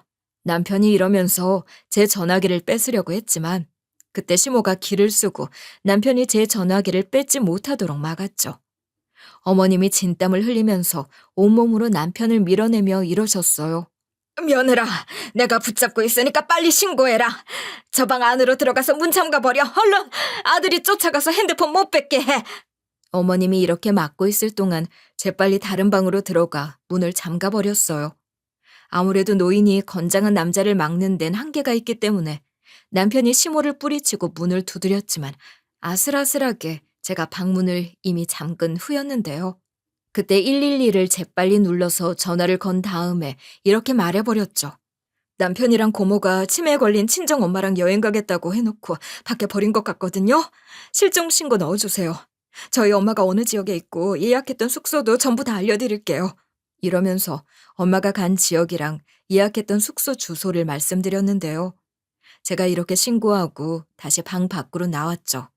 남편이 이러면서 제 전화기를 뺏으려고 했지만 그때 시모가 기를 쓰고 남편이 제 전화기를 뺏지 못하도록 막았죠. 어머님이 진땀을 흘리면서 온몸으로 남편을 밀어내며 이러셨어요. 며느라, 내가 붙잡고 있으니까 빨리 신고해라. 저 방 안으로 들어가서 문 잠가버려. 얼른 아들이 쫓아가서 핸드폰 못 뺏게 해. 어머님이 이렇게 막고 있을 동안 재빨리 다른 방으로 들어가 문을 잠가버렸어요. 아무래도 노인이 건장한 남자를 막는 데는 한계가 있기 때문에 남편이 시모를 뿌리치고 문을 두드렸지만 아슬아슬하게 제가 방문을 이미 잠근 후였는데요. 그때 112를 재빨리 눌러서 전화를 건 다음에 이렇게 말해버렸죠. 남편이랑 고모가 치매에 걸린 친정엄마랑 여행 가겠다고 해놓고 밖에 버린 것 같거든요. 실종신고 넣어주세요. 저희 엄마가 어느 지역에 있고 예약했던 숙소도 전부 다 알려드릴게요. 이러면서 엄마가 간 지역이랑 예약했던 숙소 주소를 말씀드렸는데요. 제가 이렇게 신고하고 다시 방 밖으로 나왔죠.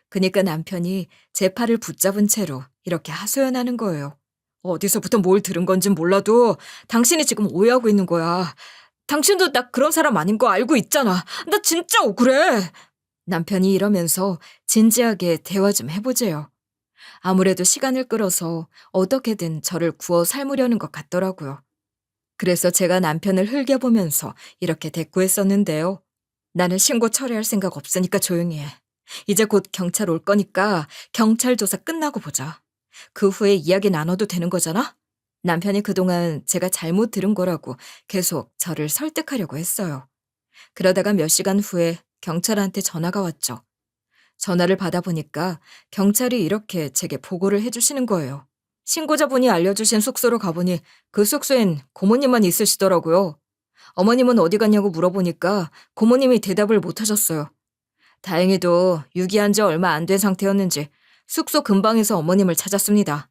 그니까 남편이 제 팔을 붙잡은 채로 이렇게 하소연하는 거예요. 어디서부터 뭘 들은 건진 몰라도 당신이 지금 오해하고 있는 거야. 당신도 나 그런 사람 아닌 거 알고 있잖아. 나 진짜 억울해. 남편이 이러면서 진지하게 대화 좀 해보재요. 아무래도 시간을 끌어서 어떻게든 저를 구워 삶으려는 것 같더라고요. 그래서 제가 남편을 흘겨보면서 이렇게 대꾸했었는데요. 나는 신고 처리할 생각 없으니까 조용히 해. 이제 곧 경찰 올 거니까 경찰 조사 끝나고 보자. 그 후에 이야기 나눠도 되는 거잖아? 남편이 그동안 제가 잘못 들은 거라고 계속 저를 설득하려고 했어요. 그러다가 몇 시간 후에 경찰한테 전화가 왔죠. 전화를 받아보니까 경찰이 이렇게 제게 보고를 해주시는 거예요. 신고자분이 알려주신 숙소로 가보니 그 숙소엔 고모님만 있으시더라고요. 어머님은 어디 갔냐고 물어보니까 고모님이 대답을 못 하셨어요. 다행히도 유기한 지 얼마 안 된 상태였는지 숙소 근방에서 어머님을 찾았습니다.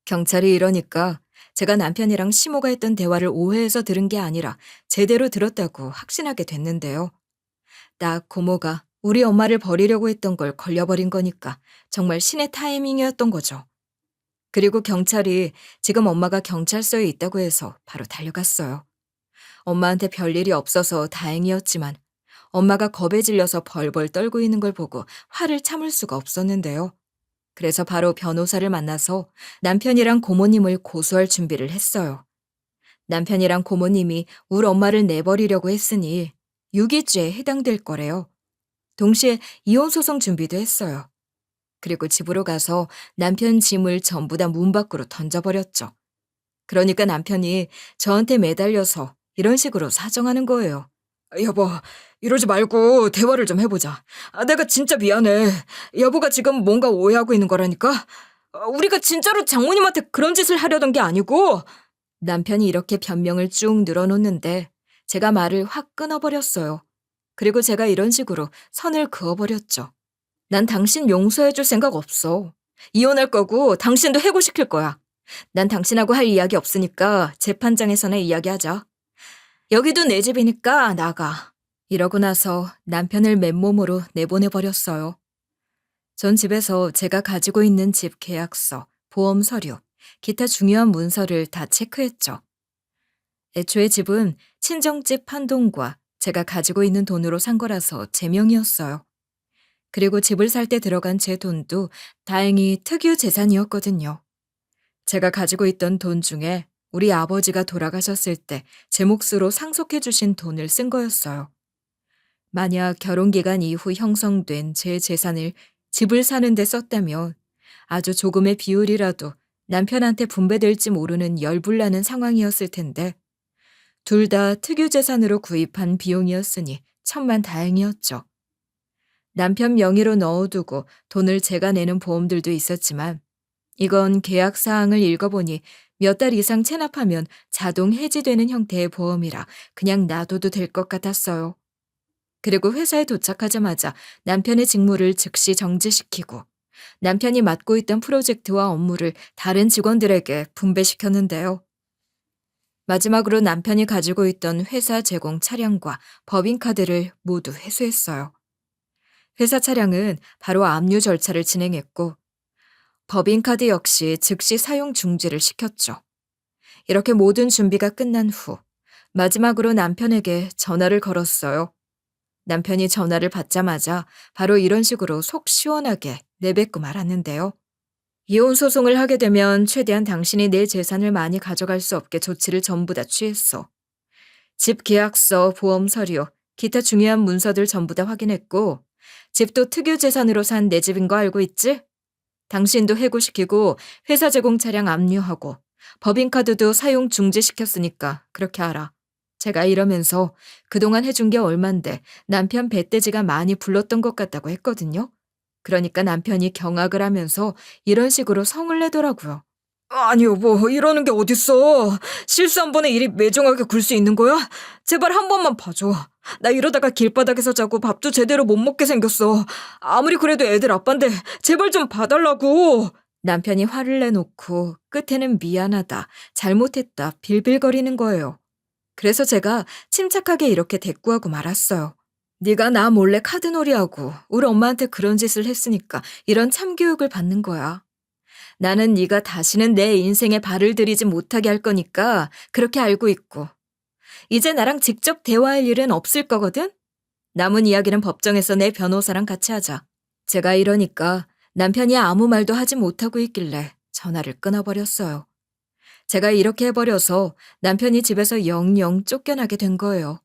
경찰이 이러니까 제가 남편이랑 시모가 했던 대화를 오해해서 들은 게 아니라 제대로 들었다고 확신하게 됐는데요. 딱 고모가 우리 엄마를 버리려고 했던 걸 걸려버린 거니까 정말 신의 타이밍이었던 거죠. 그리고 경찰이 지금 엄마가 경찰서에 있다고 해서 바로 달려갔어요. 엄마한테 별일이 없어서 다행이었지만 엄마가 겁에 질려서 벌벌 떨고 있는 걸 보고 화를 참을 수가 없었는데요. 그래서 바로 변호사를 만나서 남편이랑 고모님을 고소할 준비를 했어요. 남편이랑 고모님이 우리 엄마를 내버리려고 했으니 유기죄에 해당될 거래요. 동시에 이혼 소송 준비도 했어요. 그리고 집으로 가서 남편 짐을 전부 다 문 밖으로 던져버렸죠. 그러니까 남편이 저한테 매달려서 이런 식으로 사정하는 거예요. 여보, 이러지 말고 대화를 좀 해보자. 내가 진짜 미안해. 여보가 지금 뭔가 오해하고 있는 거라니까. 우리가 진짜로 장모님한테 그런 짓을 하려던 게 아니고. 남편이 이렇게 변명을 쭉 늘어놓는데 제가 말을 확 끊어버렸어요. 그리고 제가 이런 식으로 선을 그어버렸죠. 난 당신 용서해줄 생각 없어. 이혼할 거고 당신도 해고시킬 거야. 난 당신하고 할 이야기 없으니까 재판장에서나 이야기하자. 여기도 내 집이니까 나가. 이러고 나서 남편을 맨몸으로 내보내버렸어요. 전 집에서 제가 가지고 있는 집 계약서, 보험 서류, 기타 중요한 문서를 다 체크했죠. 애초에 집은 친정집 판돈과 제가 가지고 있는 돈으로 산 거라서 제 명이었어요. 그리고 집을 살 때 들어간 제 돈도 다행히 특유 재산이었거든요. 제가 가지고 있던 돈 중에 우리 아버지가 돌아가셨을 때 제 몫으로 상속해 주신 돈을 쓴 거였어요. 만약 결혼기간 이후 형성된 제 재산을 집을 사는 데 썼다면 아주 조금의 비율이라도 남편한테 분배될지 모르는 열불나는 상황이었을 텐데 둘 다 특유재산으로 구입한 비용이었으니 천만다행이었죠. 남편 명의로 넣어두고 돈을 제가 내는 보험들도 있었지만 이건 계약 사항을 읽어보니 몇 달 이상 체납하면 자동 해지되는 형태의 보험이라 그냥 놔둬도 될 것 같았어요. 그리고 회사에 도착하자마자 남편의 직무를 즉시 정지시키고 남편이 맡고 있던 프로젝트와 업무를 다른 직원들에게 분배시켰는데요. 마지막으로 남편이 가지고 있던 회사 제공 차량과 법인카드를 모두 회수했어요. 회사 차량은 바로 압류 절차를 진행했고 법인카드 역시 즉시 사용 중지를 시켰죠. 이렇게 모든 준비가 끝난 후 마지막으로 남편에게 전화를 걸었어요. 남편이 전화를 받자마자 바로 이런 식으로 속 시원하게 내뱉고 말았는데요. 이혼 소송을 하게 되면 최대한 당신이 내 재산을 많이 가져갈 수 없게 조치를 전부 다 취했어. 집 계약서, 보험 서류, 기타 중요한 문서들 전부 다 확인했고 집도 특유 재산으로 산 내 집인 거 알고 있지? 당신도 해고시키고 회사 제공 차량 압류하고 법인카드도 사용 중지시켰으니까 그렇게 알아. 제가 이러면서 그동안 해준 게 얼만데 남편 배떼지가 많이 불렀던 것 같다고 했거든요. 그러니까 남편이 경악을 하면서 이런 식으로 성을 내더라고요. 아니 여보, 이러는 게 어딨어. 실수 한 번에 일이 매정하게 굴 수 있는 거야? 제발 한 번만 봐줘. 나 이러다가 길바닥에서 자고 밥도 제대로 못 먹게 생겼어. 아무리 그래도 애들 아빠인데 제발 좀 봐달라고. 남편이 화를 내놓고 끝에는 미안하다, 잘못했다 빌빌거리는 거예요. 그래서 제가 침착하게 이렇게 대꾸하고 말았어요. 네가 나 몰래 카드놀이하고 우리 엄마한테 그런 짓을 했으니까 이런 참교육을 받는 거야. 나는 네가 다시는 내 인생에 발을 들이지 못하게 할 거니까 그렇게 알고 있고. 이제 나랑 직접 대화할 일은 없을 거거든? 남은 이야기는 법정에서 내 변호사랑 같이 하자. 제가 이러니까 남편이 아무 말도 하지 못하고 있길래 전화를 끊어버렸어요. 제가 이렇게 해버려서 남편이 집에서 영영 쫓겨나게 된 거예요.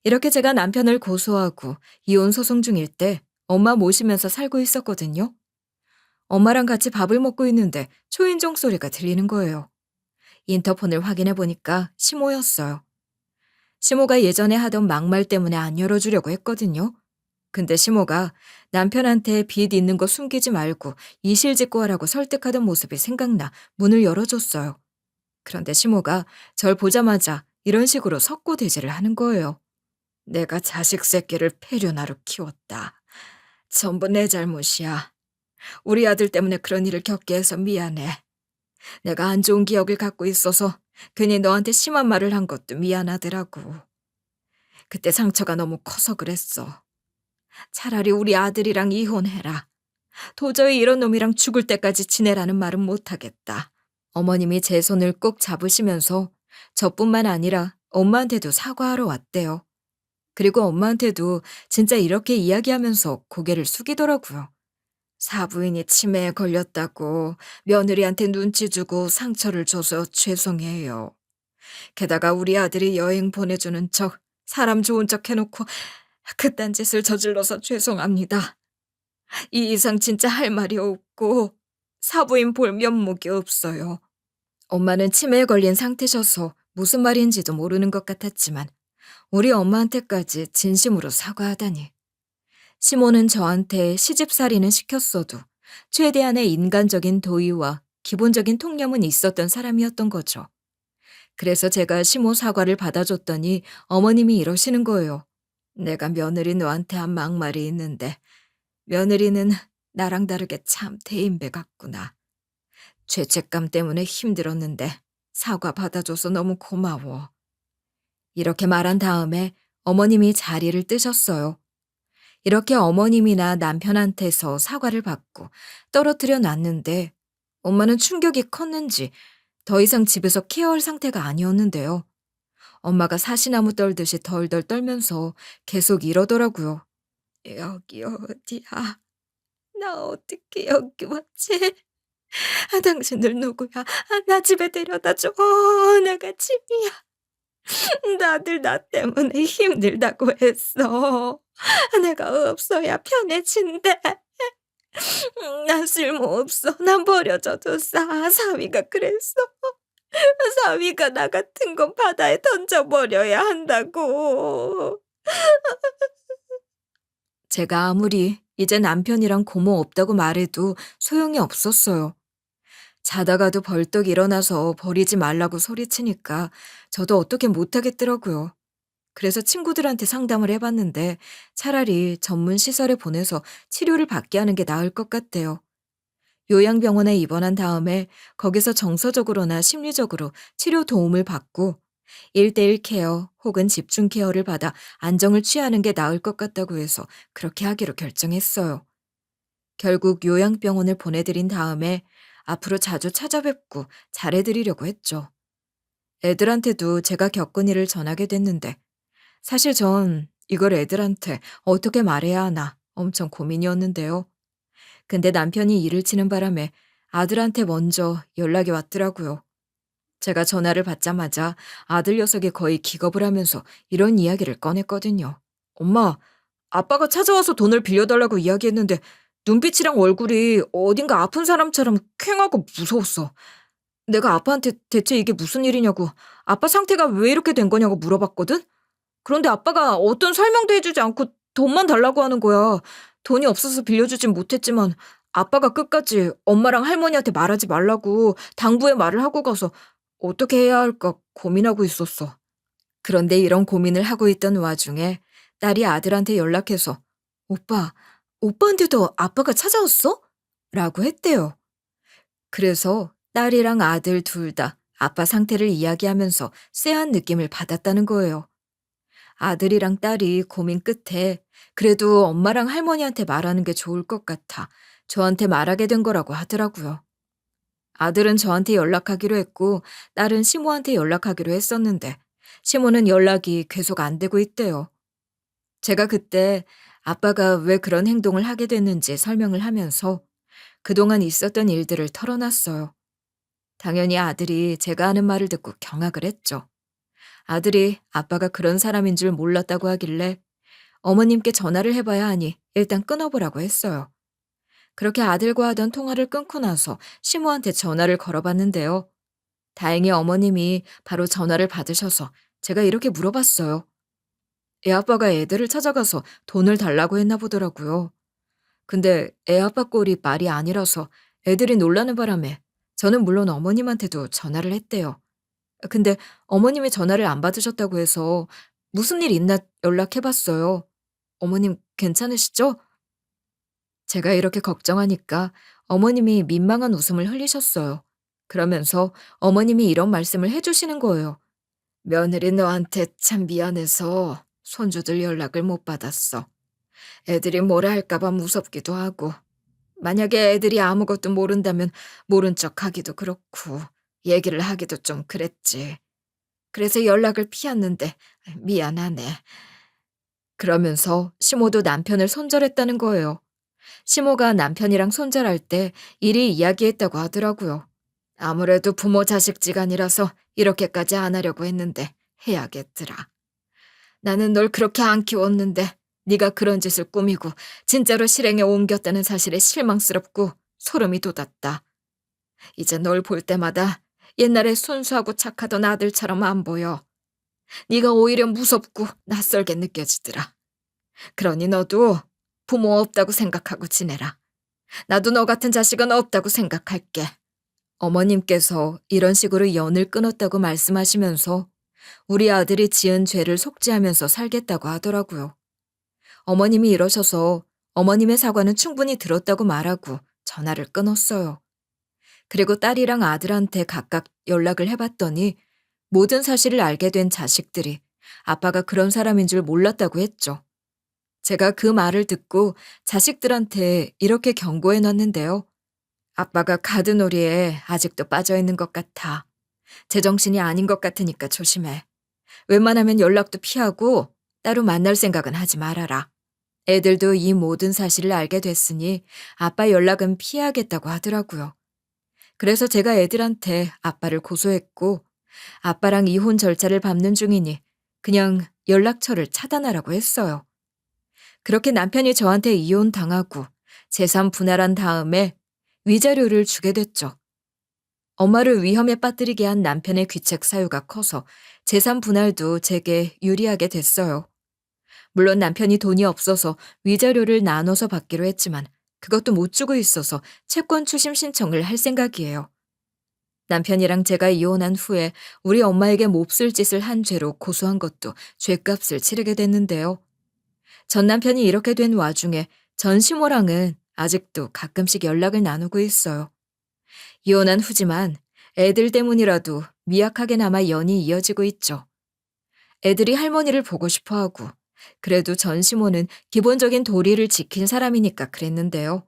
이렇게 제가 남편을 고소하고 이혼 소송 중일 때 엄마 모시면서 살고 있었거든요. 엄마랑 같이 밥을 먹고 있는데 초인종 소리가 들리는 거예요. 인터폰을 확인해 보니까 시모였어요. 시모가 예전에 하던 막말 때문에 안 열어주려고 했거든요. 근데 시모가 남편한테 빚 있는 거 숨기지 말고 이실직고 하라고 설득하던 모습이 생각나 문을 열어줬어요. 그런데 시모가 절 보자마자 이런 식으로 석고대죄를 하는 거예요. 내가 자식 새끼를 폐륜하로 키웠다. 전부 내 잘못이야. 우리 아들 때문에 그런 일을 겪게 해서 미안해. 내가 안 좋은 기억을 갖고 있어서 괜히 너한테 심한 말을 한 것도 미안하더라고. 그때 상처가 너무 커서 그랬어. 차라리 우리 아들이랑 이혼해라. 도저히 이런 놈이랑 죽을 때까지 지내라는 말은 못하겠다. 어머님이 제 손을 꼭 잡으시면서 저뿐만 아니라 엄마한테도 사과하러 왔대요. 그리고 엄마한테도 진짜 이렇게 이야기하면서 고개를 숙이더라고요. 사부인이 치매에 걸렸다고 며느리한테 눈치 주고 상처를 줘서 죄송해요. 게다가 우리 아들이 여행 보내주는 척, 사람 좋은 척 해놓고 그딴 짓을 저질러서 죄송합니다. 이 이상 진짜 할 말이 없고 사부인 볼 면목이 없어요. 엄마는 치매에 걸린 상태셔서 무슨 말인지도 모르는 것 같았지만 우리 엄마한테까지 진심으로 사과하다니. 시모는 저한테 시집살이는 시켰어도 최대한의 인간적인 도의와 기본적인 통념은 있었던 사람이었던 거죠. 그래서 제가 시모 사과를 받아줬더니 어머님이 이러시는 거예요. 내가 며느리 너한테 한 막말이 있는데 며느리는 나랑 다르게 참 대인배 같구나. 죄책감 때문에 힘들었는데 사과 받아줘서 너무 고마워. 이렇게 말한 다음에 어머님이 자리를 뜨셨어요. 이렇게 어머님이나 남편한테서 사과를 받고 떨어뜨려 놨는데 엄마는 충격이 컸는지 더 이상 집에서 케어할 상태가 아니었는데요. 엄마가 사시나무 떨듯이 덜덜 떨면서 계속 이러더라고요. 여기 어디야? 나 어떻게 여기 왔지? 당신들 누구야? 나 집에 데려다줘. 내가 짐이야. 다들 나 때문에 힘들다고 했어. 내가 없어야 편해진대. 난 쓸모없어. 난 버려져도 싸. 사위가 그랬어. 사위가 나 같은 건 바다에 던져버려야 한다고. 제가 아무리 이제 남편이랑 고모 없다고 말해도 소용이 없었어요. 자다가도 벌떡 일어나서 버리지 말라고 소리치니까 저도 어떻게 못하겠더라고요. 그래서 친구들한테 상담을 해봤는데 차라리 전문 시설에 보내서 치료를 받게 하는 게 나을 것 같대요. 요양병원에 입원한 다음에 거기서 정서적으로나 심리적으로 치료 도움을 받고 1대1 케어 혹은 집중 케어를 받아 안정을 취하는 게 나을 것 같다고 해서 그렇게 하기로 결정했어요. 결국 요양병원을 보내드린 다음에 앞으로 자주 찾아뵙고 잘해드리려고 했죠. 애들한테도 제가 겪은 일을 전하게 됐는데 사실 전 이걸 애들한테 어떻게 말해야 하나 엄청 고민이었는데요. 근데 남편이 일을 치는 바람에 아들한테 먼저 연락이 왔더라고요. 제가 전화를 받자마자 아들 녀석이 거의 기겁을 하면서 이런 이야기를 꺼냈거든요. 엄마, 아빠가 찾아와서 돈을 빌려달라고 이야기했는데 눈빛이랑 얼굴이 어딘가 아픈 사람처럼 퀭하고 무서웠어. 내가 아빠한테 대체 이게 무슨 일이냐고, 아빠 상태가 왜 이렇게 된 거냐고 물어봤거든? 그런데 아빠가 어떤 설명도 해주지 않고 돈만 달라고 하는 거야. 돈이 없어서 빌려주진 못했지만 아빠가 끝까지 엄마랑 할머니한테 말하지 말라고 당부의 말을 하고 가서 어떻게 해야 할까 고민하고 있었어. 그런데 이런 고민을 하고 있던 와중에 딸이 아들한테 연락해서 오빠, 오빠한테도 아빠가 찾아왔어? 라고 했대요. 그래서 딸이랑 아들 둘 다 아빠 상태를 이야기하면서 쎄한 느낌을 받았다는 거예요. 아들이랑 딸이 고민 끝에 그래도 엄마랑 할머니한테 말하는 게 좋을 것 같아 저한테 말하게 된 거라고 하더라고요. 아들은 저한테 연락하기로 했고 딸은 시모한테 연락하기로 했었는데 시모는 연락이 계속 안 되고 있대요. 제가 그때 아빠가 왜 그런 행동을 하게 됐는지 설명을 하면서 그동안 있었던 일들을 털어놨어요. 당연히 아들이 제가 하는 말을 듣고 경악을 했죠. 아들이 아빠가 그런 사람인 줄 몰랐다고 하길래 어머님께 전화를 해봐야 하니 일단 끊어보라고 했어요. 그렇게 아들과 하던 통화를 끊고 나서 시모한테 전화를 걸어봤는데요. 다행히 어머님이 바로 전화를 받으셔서 제가 이렇게 물어봤어요. 애 아빠가 애들을 찾아가서 돈을 달라고 했나 보더라고요. 근데 애 아빠 꼴이 말이 아니라서 애들이 놀라는 바람에 저는 물론 어머님한테도 전화를 했대요. 근데 어머님이 전화를 안 받으셨다고 해서 무슨 일 있나 연락해봤어요. 어머님 괜찮으시죠? 제가 이렇게 걱정하니까 어머님이 민망한 웃음을 흘리셨어요. 그러면서 어머님이 이런 말씀을 해주시는 거예요. 며느리 너한테 참 미안해서 손주들 연락을 못 받았어. 애들이 뭐라 할까봐 무섭기도 하고, 만약에 애들이 아무것도 모른다면 모른 척 하기도 그렇고, 얘기를 하기도 좀 그랬지. 그래서 연락을 피했는데 미안하네. 그러면서 시모도 남편을 손절했다는 거예요. 시모가 남편이랑 손절할 때 이리 이야기했다고 하더라고요. 아무래도 부모 자식지간이라서 이렇게까지 안 하려고 했는데 해야겠더라. 나는 널 그렇게 안 키웠는데 네가 그런 짓을 꾸미고 진짜로 실행에 옮겼다는 사실에 실망스럽고 소름이 돋았다. 이제 널 볼 때마다 옛날에 순수하고 착하던 아들처럼 안 보여. 네가 오히려 무섭고 낯설게 느껴지더라. 그러니 너도 부모 없다고 생각하고 지내라. 나도 너 같은 자식은 없다고 생각할게. 어머님께서 이런 식으로 연을 끊었다고 말씀하시면서 우리 아들이 지은 죄를 속죄하면서 살겠다고 하더라고요. 어머님이 이러셔서 어머님의 사과는 충분히 들었다고 말하고 전화를 끊었어요. 그리고 딸이랑 아들한테 각각 연락을 해봤더니 모든 사실을 알게 된 자식들이 아빠가 그런 사람인 줄 몰랐다고 했죠. 제가 그 말을 듣고 자식들한테 이렇게 경고해놨는데요. 아빠가 카드놀이에 아직도 빠져있는 것 같아. 제정신이 아닌 것 같으니까 조심해. 웬만하면 연락도 피하고 따로 만날 생각은 하지 말아라. 애들도 이 모든 사실을 알게 됐으니 아빠 연락은 피해야겠다고 하더라고요. 그래서 제가 애들한테 아빠를 고소했고 아빠랑 이혼 절차를 밟는 중이니 그냥 연락처를 차단하라고 했어요. 그렇게 남편이 저한테 이혼당하고 재산 분할한 다음에 위자료를 주게 됐죠. 엄마를 위험에 빠뜨리게 한 남편의 귀책 사유가 커서 재산 분할도 제게 유리하게 됐어요. 물론 남편이 돈이 없어서 위자료를 나눠서 받기로 했지만 그것도 못 주고 있어서 채권 추심 신청을 할 생각이에요. 남편이랑 제가 이혼한 후에 우리 엄마에게 몹쓸 짓을 한 죄로 고소한 것도 죗값을 치르게 됐는데요. 전 남편이 이렇게 된 와중에 전 시모랑은 아직도 가끔씩 연락을 나누고 있어요. 이혼한 후지만 애들 때문이라도 미약하게나마 연이 이어지고 있죠. 애들이 할머니를 보고 싶어하고 그래도 전 시모는 기본적인 도리를 지킨 사람이니까 그랬는데요.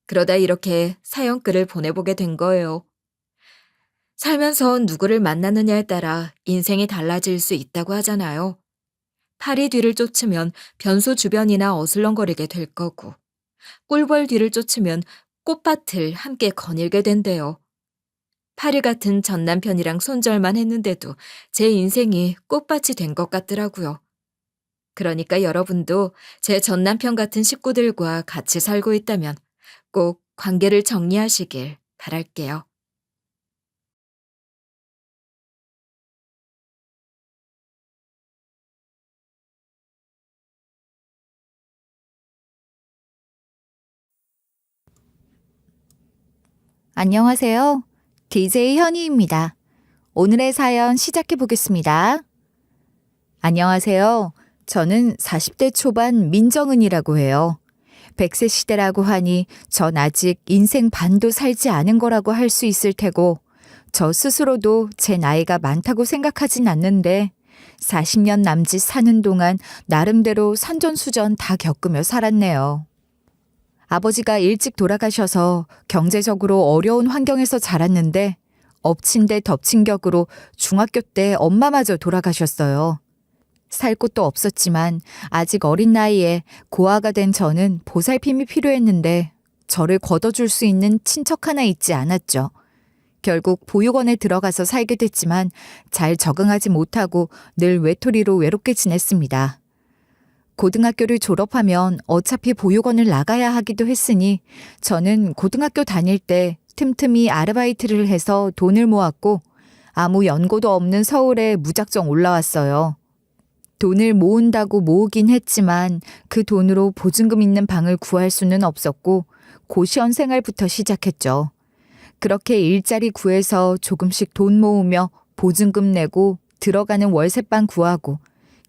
그러다 이렇게 사연글을 보내보게 된 거예요. 살면서 누구를 만나느냐에 따라 인생이 달라질 수 있다고 하잖아요. 파리 뒤를 쫓으면 변소 주변이나 어슬렁거리게 될 거고 꿀벌 뒤를 쫓으면 꽃밭을 함께 거닐게 된대요. 파리 같은 전 남편이랑 손절만 했는데도 제 인생이 꽃밭이 된 것 같더라고요. 그러니까 여러분도 제 전 남편 같은 식구들과 같이 살고 있다면 꼭 관계를 정리하시길 바랄게요. 안녕하세요. DJ 현희입니다. 오늘의 사연 시작해 보겠습니다. 안녕하세요. 저는 40대 초반 민정은이라고 해요. 100세 시대라고 하니 전 아직 인생 반도 살지 않은 거라고 할 수 있을 테고 저 스스로도 제 나이가 많다고 생각하진 않는데 40년 남짓 사는 동안 나름대로 산전수전 다 겪으며 살았네요. 아버지가 일찍 돌아가셔서 경제적으로 어려운 환경에서 자랐는데 엎친 데 덮친 격으로 중학교 때 엄마마저 돌아가셨어요. 살 곳도 없었지만 아직 어린 나이에 고아가 된 저는 보살핌이 필요했는데 저를 걷어줄 수 있는 친척 하나 있지 않았죠. 결국 보육원에 들어가서 살게 됐지만 잘 적응하지 못하고 늘 외톨이로 외롭게 지냈습니다. 고등학교를 졸업하면 어차피 보육원을 나가야 하기도 했으니 저는 고등학교 다닐 때 틈틈이 아르바이트를 해서 돈을 모았고 아무 연고도 없는 서울에 무작정 올라왔어요. 돈을 모은다고 모으긴 했지만 그 돈으로 보증금 있는 방을 구할 수는 없었고 고시원 생활부터 시작했죠. 그렇게 일자리 구해서 조금씩 돈 모으며 보증금 내고 들어가는 월세방 구하고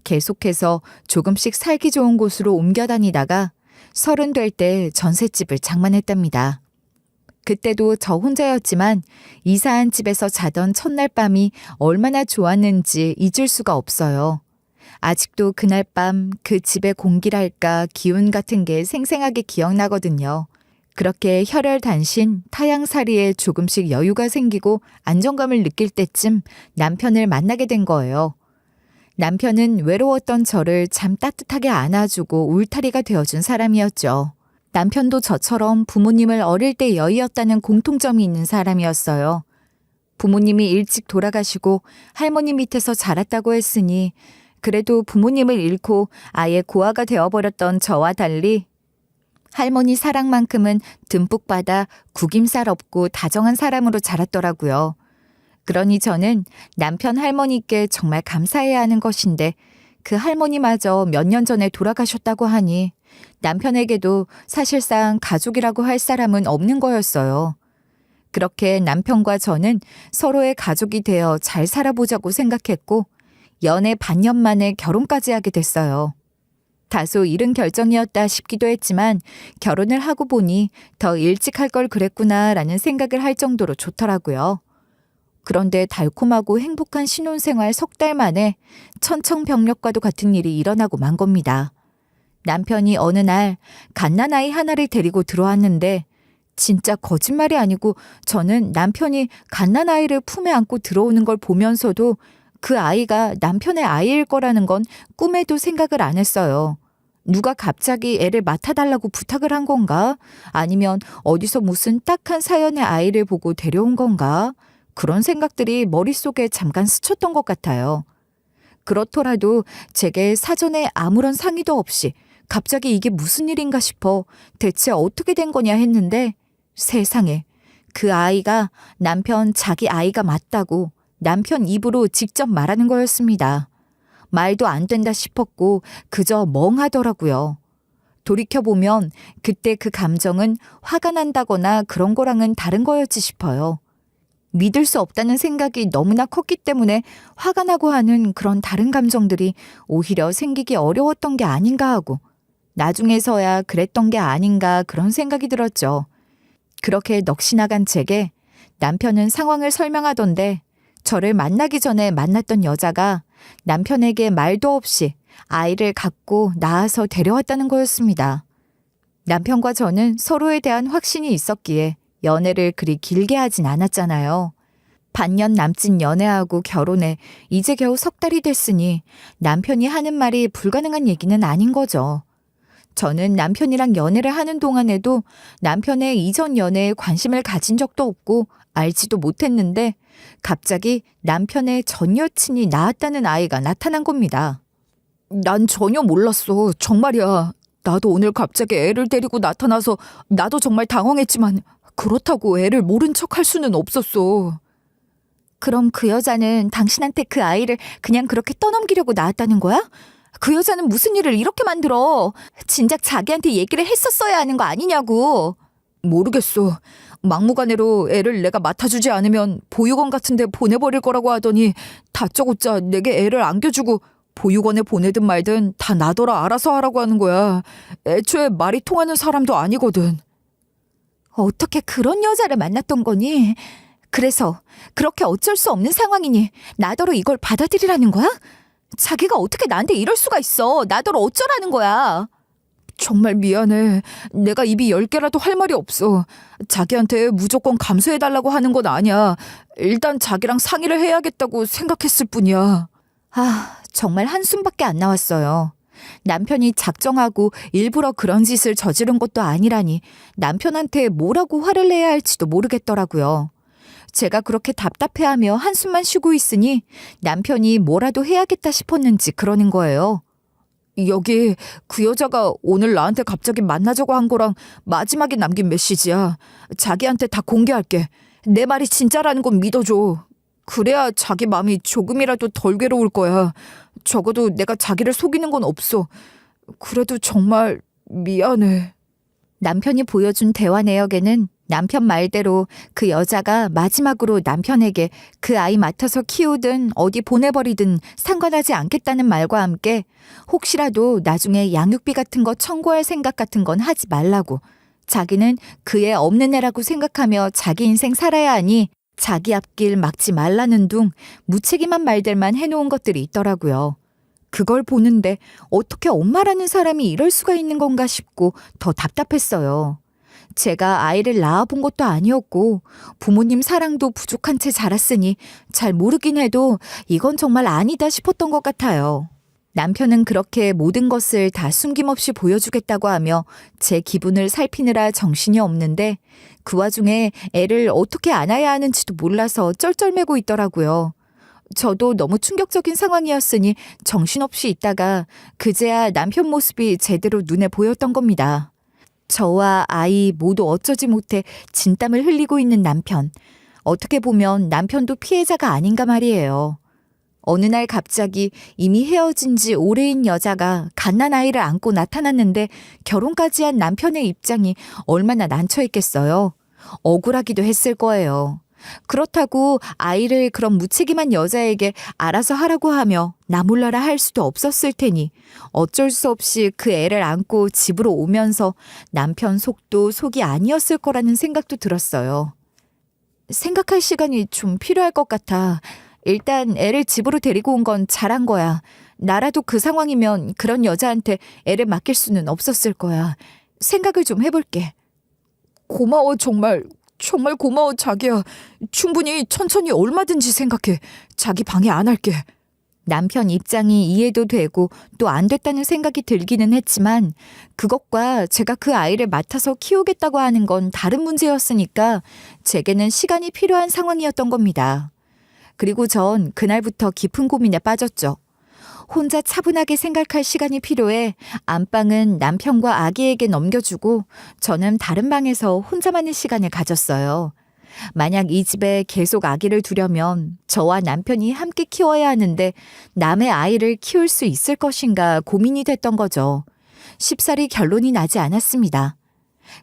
계속해서 조금씩 살기 좋은 곳으로 옮겨 다니다가 30 될 때 전셋집을 장만했답니다. 그때도 저 혼자였지만 이사한 집에서 자던 첫날 밤이 얼마나 좋았는지 잊을 수가 없어요. 아직도 그날 밤 그 집의 공기랄까 기운 같은 게 생생하게 기억나거든요. 그렇게 혈혈단신 타향살이에 조금씩 여유가 생기고 안정감을 느낄 때쯤 남편을 만나게 된 거예요. 남편은 외로웠던 저를 참 따뜻하게 안아주고 울타리가 되어준 사람이었죠. 남편도 저처럼 부모님을 어릴 때 여의었다는 공통점이 있는 사람이었어요. 부모님이 일찍 돌아가시고 할머니 밑에서 자랐다고 했으니 그래도 부모님을 잃고 아예 고아가 되어버렸던 저와 달리 할머니 사랑만큼은 듬뿍 받아 구김살 없고 다정한 사람으로 자랐더라고요. 그러니 저는 남편 할머니께 정말 감사해야 하는 것인데 그 할머니마저 몇 년 전에 돌아가셨다고 하니 남편에게도 사실상 가족이라고 할 사람은 없는 거였어요. 그렇게 남편과 저는 서로의 가족이 되어 잘 살아보자고 생각했고 연애 반년 만에 결혼까지 하게 됐어요. 다소 이른 결정이었다 싶기도 했지만 결혼을 하고 보니 더 일찍 할 걸 그랬구나라는 생각을 할 정도로 좋더라고요. 그런데 달콤하고 행복한 신혼생활 3달 만에 천청병력과도 같은 일이 일어나고 만 겁니다. 남편이 어느 날 갓난아이 하나를 데리고 들어왔는데 진짜 거짓말이 아니고 저는 남편이 갓난아이를 품에 안고 들어오는 걸 보면서도 그 아이가 남편의 아이일 거라는 건 꿈에도 생각을 안 했어요. 누가 갑자기 애를 맡아달라고 부탁을 한 건가? 아니면 어디서 무슨 딱한 사연의 아이를 보고 데려온 건가? 그런 생각들이 머릿속에 잠깐 스쳤던 것 같아요. 그렇더라도 제게 사전에 아무런 상의도 없이 갑자기 이게 무슨 일인가 싶어 대체 어떻게 된 거냐 했는데 세상에 그 아이가 남편 자기 아이가 맞다고 남편 입으로 직접 말하는 거였습니다. 말도 안 된다 싶었고 그저 멍하더라고요. 돌이켜보면 그때 그 감정은 화가 난다거나 그런 거랑은 다른 거였지 싶어요. 믿을 수 없다는 생각이 너무나 컸기 때문에 화가 나고 하는 그런 다른 감정들이 오히려 생기기 어려웠던 게 아닌가 하고 나중에서야 그랬던 게 아닌가 그런 생각이 들었죠. 그렇게 넋이 나간 제게 남편은 상황을 설명하던데 저를 만나기 전에 만났던 여자가 남편에게 말도 없이 아이를 갖고 낳아서 데려왔다는 거였습니다. 남편과 저는 서로에 대한 확신이 있었기에 연애를 그리 길게 하진 않았잖아요. 반년 남짓 연애하고 결혼해 이제 겨우 3달이 됐으니 남편이 하는 말이 불가능한 얘기는 아닌 거죠. 저는 남편이랑 연애를 하는 동안에도 남편의 이전 연애에 관심을 가진 적도 없고 알지도 못했는데 갑자기 남편의 전 여친이 낳았다는 아이가 나타난 겁니다. 난 전혀 몰랐어. 정말이야. 나도 오늘 갑자기 애를 데리고 나타나서 나도 정말 당황했지만 그렇다고 애를 모른 척 할 수는 없었어. 그럼 그 여자는 당신한테 그 아이를 그냥 그렇게 떠넘기려고 낳았다는 거야? 그 여자는 무슨 일을 이렇게 만들어? 진작 자기한테 얘기를 했었어야 하는 거 아니냐고. 모르겠어. 막무가내로 애를 내가 맡아주지 않으면 보육원 같은 데 보내버릴 거라고 하더니 다짜고짜 내게 애를 안겨주고 보육원에 보내든 말든 다 나더러 알아서 하라고 하는 거야. 애초에 말이 통하는 사람도 아니거든. 어떻게 그런 여자를 만났던 거니? 그래서 그렇게 어쩔 수 없는 상황이니 나더러 이걸 받아들이라는 거야? 자기가 어떻게 나한테 이럴 수가 있어. 나더러 어쩌라는 거야. 정말 미안해. 내가 입이 10개라도 할 말이 없어. 자기한테 무조건 감수해달라고 하는 건 아니야. 일단 자기랑 상의를 해야겠다고 생각했을 뿐이야. 정말 한숨밖에 안 나왔어요. 남편이 작정하고 일부러 그런 짓을 저지른 것도 아니라니 남편한테 뭐라고 화를 내야 할지도 모르겠더라고요. 제가 그렇게 답답해하며 한숨만 쉬고 있으니 남편이 뭐라도 해야겠다 싶었는지 그러는 거예요. 여기 그 여자가 오늘 나한테 갑자기 만나자고 한 거랑 마지막에 남긴 메시지야. 자기한테 다 공개할게. 내 말이 진짜라는 건 믿어줘. 그래야 자기 마음이 조금이라도 덜 괴로울 거야. 적어도 내가 자기를 속이는 건 없어. 그래도 정말 미안해. 남편이 보여준 대화 내역에는 남편 말대로 그 여자가 마지막으로 남편에게 그 아이 맡아서 키우든 어디 보내버리든 상관하지 않겠다는 말과 함께 혹시라도 나중에 양육비 같은 거 청구할 생각 같은 건 하지 말라고, 자기는 그 애 없는 애라고 생각하며 자기 인생 살아야 하니 자기 앞길 막지 말라는 둥 무책임한 말들만 해놓은 것들이 있더라고요. 그걸 보는데 어떻게 엄마라는 사람이 이럴 수가 있는 건가 싶고 더 답답했어요. 제가 아이를 낳아본 것도 아니었고 부모님 사랑도 부족한 채 자랐으니 잘 모르긴 해도 이건 정말 아니다 싶었던 것 같아요. 남편은 그렇게 모든 것을 다 숨김없이 보여주겠다고 하며 제 기분을 살피느라 정신이 없는데 그 와중에 애를 어떻게 안아야 하는지도 몰라서 쩔쩔매고 있더라고요. 저도 너무 충격적인 상황이었으니 정신없이 있다가 그제야 남편 모습이 제대로 눈에 보였던 겁니다. 저와 아이 모두 어쩌지 못해 진땀을 흘리고 있는 남편. 어떻게 보면 남편도 피해자가 아닌가 말이에요. 어느 날 갑자기 이미 헤어진 지 오래인 여자가 갓난아이를 안고 나타났는데 결혼까지 한 남편의 입장이 얼마나 난처했겠어요. 억울하기도 했을 거예요. 그렇다고 아이를 그런 무책임한 여자에게 알아서 하라고 하며 나 몰라라 할 수도 없었을 테니 어쩔 수 없이 그 애를 안고 집으로 오면서 남편 속도 속이 아니었을 거라는 생각도 들었어요. 생각할 시간이 좀 필요할 것 같아. 일단 애를 집으로 데리고 온 건 잘한 거야. 나라도 그 상황이면 그런 여자한테 애를 맡길 수는 없었을 거야. 생각을 좀 해볼게. 고마워, 정말. 정말 고마워, 자기야. 충분히 천천히 얼마든지 생각해. 자기 방해 안 할게. 남편 입장이 이해도 되고 또 안 됐다는 생각이 들기는 했지만 그것과 제가 그 아이를 맡아서 키우겠다고 하는 건 다른 문제였으니까 제게는 시간이 필요한 상황이었던 겁니다. 그리고 전 그날부터 깊은 고민에 빠졌죠. 혼자 차분하게 생각할 시간이 필요해 안방은 남편과 아기에게 넘겨주고 저는 다른 방에서 혼자만의 시간을 가졌어요. 만약 이 집에 계속 아기를 두려면 저와 남편이 함께 키워야 하는데 남의 아이를 키울 수 있을 것인가 고민이 됐던 거죠. 쉽사리 결론이 나지 않았습니다.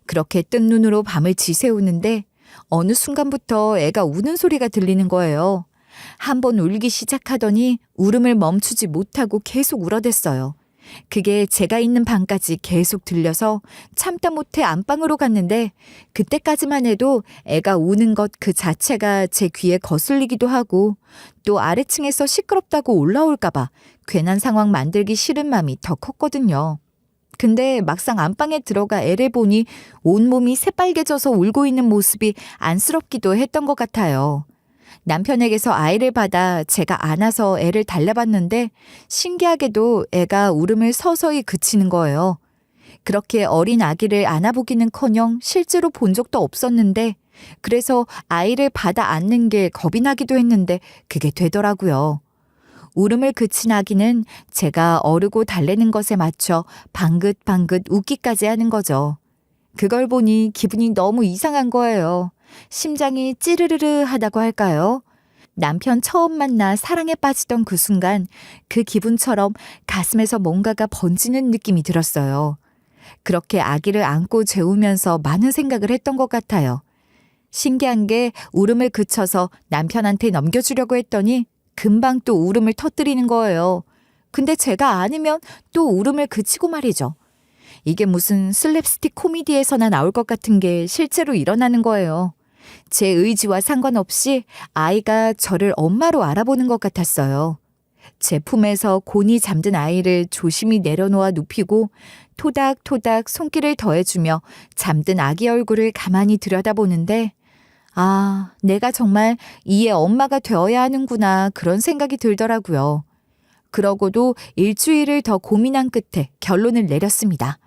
그렇게 뜬 눈으로 밤을 지새우는데 어느 순간부터 애가 우는 소리가 들리는 거예요. 한 번 울기 시작하더니 울음을 멈추지 못하고 계속 울어댔어요. 그게 제가 있는 방까지 계속 들려서 참다 못해 안방으로 갔는데 그때까지만 해도 애가 우는 것 그 자체가 제 귀에 거슬리기도 하고 또 아래층에서 시끄럽다고 올라올까봐 괜한 상황 만들기 싫은 마음이 더 컸거든요. 근데 막상 안방에 들어가 애를 보니 온몸이 새빨개져서 울고 있는 모습이 안쓰럽기도 했던 것 같아요. 남편에게서 아이를 받아 제가 안아서 애를 달래봤는데 신기하게도 애가 울음을 서서히 그치는 거예요. 그렇게 어린 아기를 안아보기는커녕 실제로 본 적도 없었는데 그래서 아이를 받아 안는 게 겁이 나기도 했는데 그게 되더라고요. 울음을 그친 아기는 제가 어르고 달래는 것에 맞춰 방긋방긋 웃기까지 하는 거죠. 그걸 보니 기분이 너무 이상한 거예요. 심장이 찌르르르 하다고 할까요? 남편 처음 만나 사랑에 빠지던 그 순간 그 기분처럼 가슴에서 뭔가가 번지는 느낌이 들었어요. 그렇게 아기를 안고 재우면서 많은 생각을 했던 것 같아요. 신기한 게 울음을 그쳐서 남편한테 넘겨주려고 했더니 금방 또 울음을 터뜨리는 거예요. 근데 제가 안으면 또 울음을 그치고 말이죠. 이게 무슨 슬랩스틱 코미디에서나 나올 것 같은 게 실제로 일어나는 거예요. 제 의지와 상관없이 아이가 저를 엄마로 알아보는 것 같았어요. 제 품에서 곤히 잠든 아이를 조심히 내려놓아 눕히고 토닥토닥 손길을 더해주며 잠든 아기 얼굴을 가만히 들여다보는데 아, 내가 정말 이의 엄마가 되어야 하는구나 그런 생각이 들더라고요. 그러고도 일주일을 더 고민한 끝에 결론을 내렸습니다.